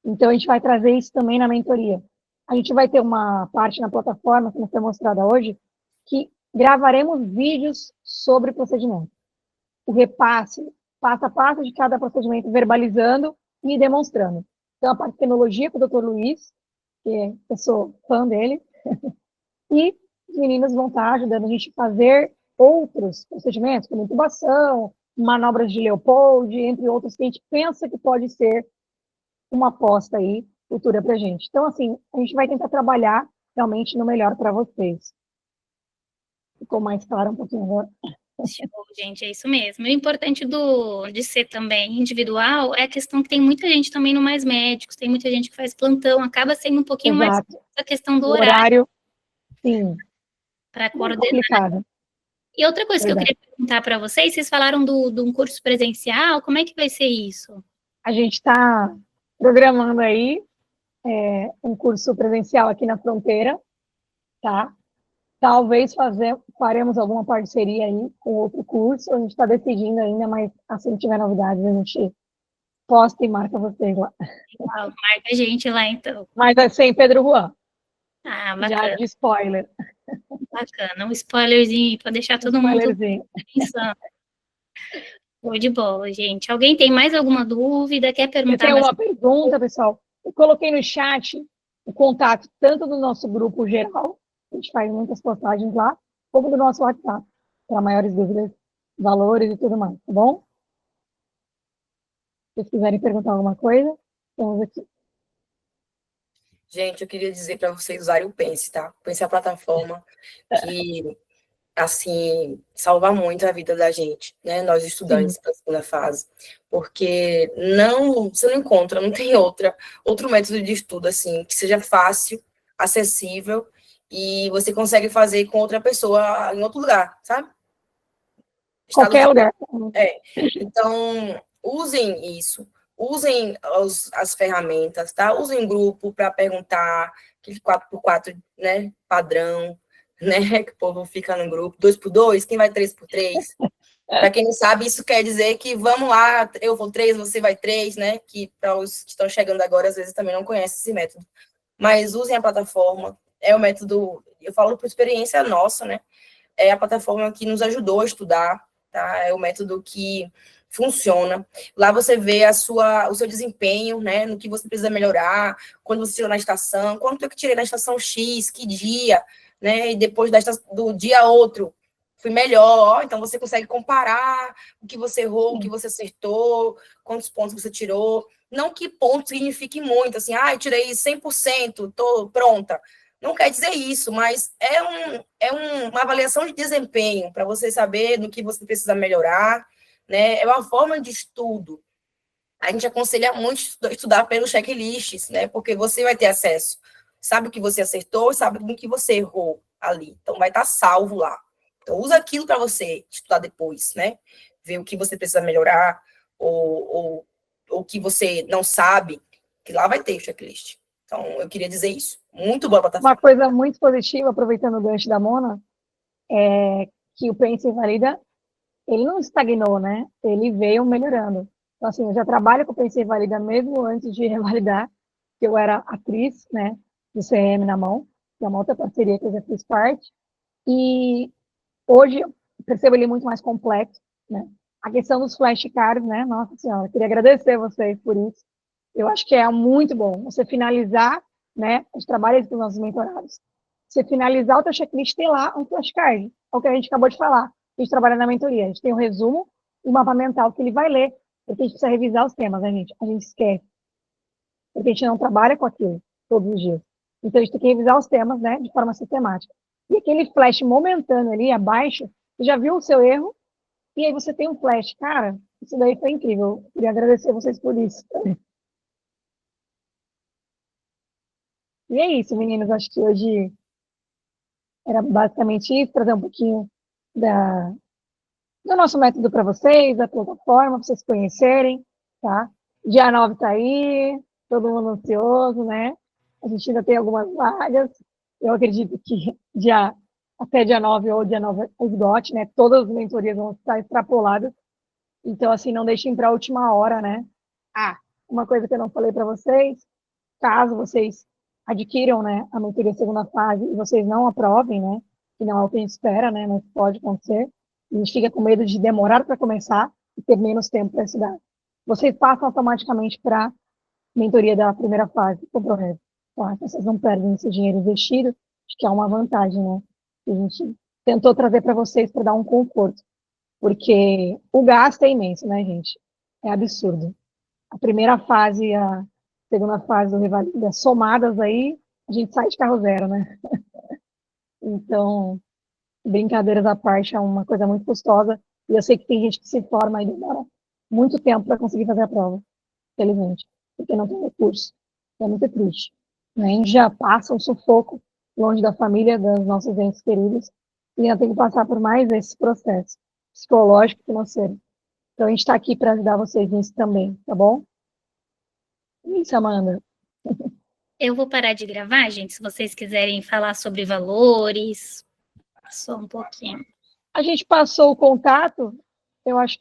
Então, a gente vai trazer isso também na mentoria. A gente vai ter uma parte na plataforma, que não foi mostrada hoje, que gravaremos vídeos sobre procedimento. O repasse, passo a passo de cada procedimento, verbalizando e demonstrando. Então, a parte de tecnologia com o Dr. Luiz, que eu sou fã dele, e os meninos vão estar ajudando a gente a fazer outros procedimentos, como intubação, manobras de Leopold, entre outros que a gente pensa que pode ser uma aposta aí futura para a gente. Então, assim, a gente vai tentar trabalhar realmente no melhor para vocês. Ficou mais claro um pouquinho agora? Show, gente, é isso mesmo. O importante de ser também individual é a questão que tem muita gente também no Mais Médicos, tem muita gente que faz plantão, acaba sendo um pouquinho mais a questão do horário. Sim. Para coordenar. Complicado. E outra coisa que eu queria perguntar para vocês, vocês falaram de um curso presencial, como é que vai ser isso? A gente está programando aí um curso presencial aqui na fronteira, tá? Talvez faremos alguma parceria aí com outro curso, a gente está decidindo ainda, mas assim que tiver novidades, a gente posta e marca vocês lá. Marca a gente lá, então. Mas vai ser em Pedro Juan. Ah, bacana. Já de spoiler. Bacana, um spoilerzinho para deixar todo mundo pensando. Show de bola, gente. Alguém tem mais alguma dúvida? Quer perguntar? Tem uma pergunta, pessoal. Eu coloquei no chat o contato tanto do nosso grupo geral, a gente faz muitas postagens lá, como do nosso WhatsApp, para maiores dúvidas, valores e tudo mais, tá bom? Se vocês quiserem perguntar alguma coisa, estamos aqui. Gente, eu queria dizer para vocês usarem o Pense, tá? O Pense é a plataforma que, assim, salva muito a vida da gente, né? Nós estudantes para a segunda fase. Porque você não encontra, não tem outro método de estudo, assim, que seja fácil, acessível, e você consegue fazer com outra pessoa em outro lugar, sabe? Qualquer lugar. Então, usem isso, usem as ferramentas, tá? Usem grupo para perguntar, aquele 4x4, né, padrão, né, que o povo fica no grupo, 2x2, quem vai 3x3? Para quem não sabe, isso quer dizer que vamos lá, eu vou 3, você vai 3, né, que para os que estão chegando agora, às vezes também não conhecem esse método. Mas usem a plataforma, é o método, eu falo por experiência nossa, né, é a plataforma que nos ajudou a estudar, tá? É o método que funciona. Lá você vê o seu desempenho, né? No que você precisa melhorar, quando você tirou na estação, quanto eu que tirei na estação X, que dia, né? E depois do dia outro, fui melhor. Então você consegue comparar o que você errou, o que você acertou, quantos pontos você tirou. Não que ponto signifique muito, assim, eu tirei 100%, tô pronta. Não quer dizer isso, mas uma avaliação de desempenho para você saber no que você precisa melhorar, né? É uma forma de estudo. A gente aconselha muito estudar pelos checklists, né? Porque você vai ter acesso. Sabe o que você acertou, sabe o que você errou ali. Então, vai estar salvo lá. Então, usa aquilo para você estudar depois, né? Ver o que você precisa melhorar ou o que você não sabe, que lá vai ter o checklist. Então, eu queria dizer isso. Muito boa plataforma. Uma coisa muito positiva, aproveitando o gancho da Mona, é que o Pense Invalida, ele não estagnou, né? Ele veio melhorando. Então, assim, eu já trabalho com o Pense Invalida mesmo antes de revalidar, que eu era atriz, né, do CM na mão, que é uma outra parceria que eu já fiz parte, e hoje eu percebo ele muito mais complexo, né? A questão dos flashcards, né? Nossa Senhora, queria agradecer vocês por isso. Eu acho que é muito bom você finalizar, né? A gente trabalha com os nossos mentorados. Você finalizar o teu checklist, tem lá um flashcard. É o que a gente acabou de falar. A gente trabalha na mentoria. A gente tem um resumo e um mapa mental que ele vai ler, porque a gente precisa revisar os temas, né, gente? A gente esquece. Porque a gente não trabalha com aquilo todos os dias. Então, a gente tem que revisar os temas, né, de forma sistemática. E aquele flash momentâneo ali abaixo, você já viu o seu erro, e aí você tem um flash. Cara, isso daí foi incrível. Eu queria agradecer vocês por isso. E é isso, meninos. Acho que hoje era basicamente isso, trazer um pouquinho do nosso método para vocês, da plataforma, para vocês conhecerem, tá? Dia 9 tá aí, todo mundo ansioso, né? A gente ainda tem algumas vagas. Eu acredito que até dia 9 ou dia 9 é esgote, né? Todas as mentorias vão estar extrapoladas. Então, assim, não deixem para a última hora, né? Uma coisa que eu não falei para vocês, caso vocês adquiram, né, a mentoria segunda fase e vocês não aprovem, né? Que não é o que a gente espera, né? Mas pode acontecer. A gente fica com medo de demorar para começar e ter menos tempo para estudar. Vocês passam automaticamente para a mentoria da primeira fase, comprometo. Tá? Vocês não perdem esse dinheiro investido, acho que é uma vantagem, né? Que a gente tentou trazer para vocês para dar um conforto. Porque o gasto é imenso, né, gente? É absurdo. A primeira fase e a segunda fase do Revalida somadas aí, a gente sai de carro zero, né? Então, brincadeiras à parte, é uma coisa muito custosa. E eu sei que tem gente que se forma e demora muito tempo para conseguir fazer a prova, felizmente, porque não tem recurso. É muito triste. Né? A gente já passa um sufoco longe da família, dos nossos entes queridos, e ainda tem que passar por mais esse processo psicológico e financeiro. Então, a gente está aqui para ajudar vocês nisso também, tá bom? Isso, Amanda. Eu vou parar de gravar, gente, se vocês quiserem falar sobre valores, só um pouquinho. A gente passou o contato, eu acho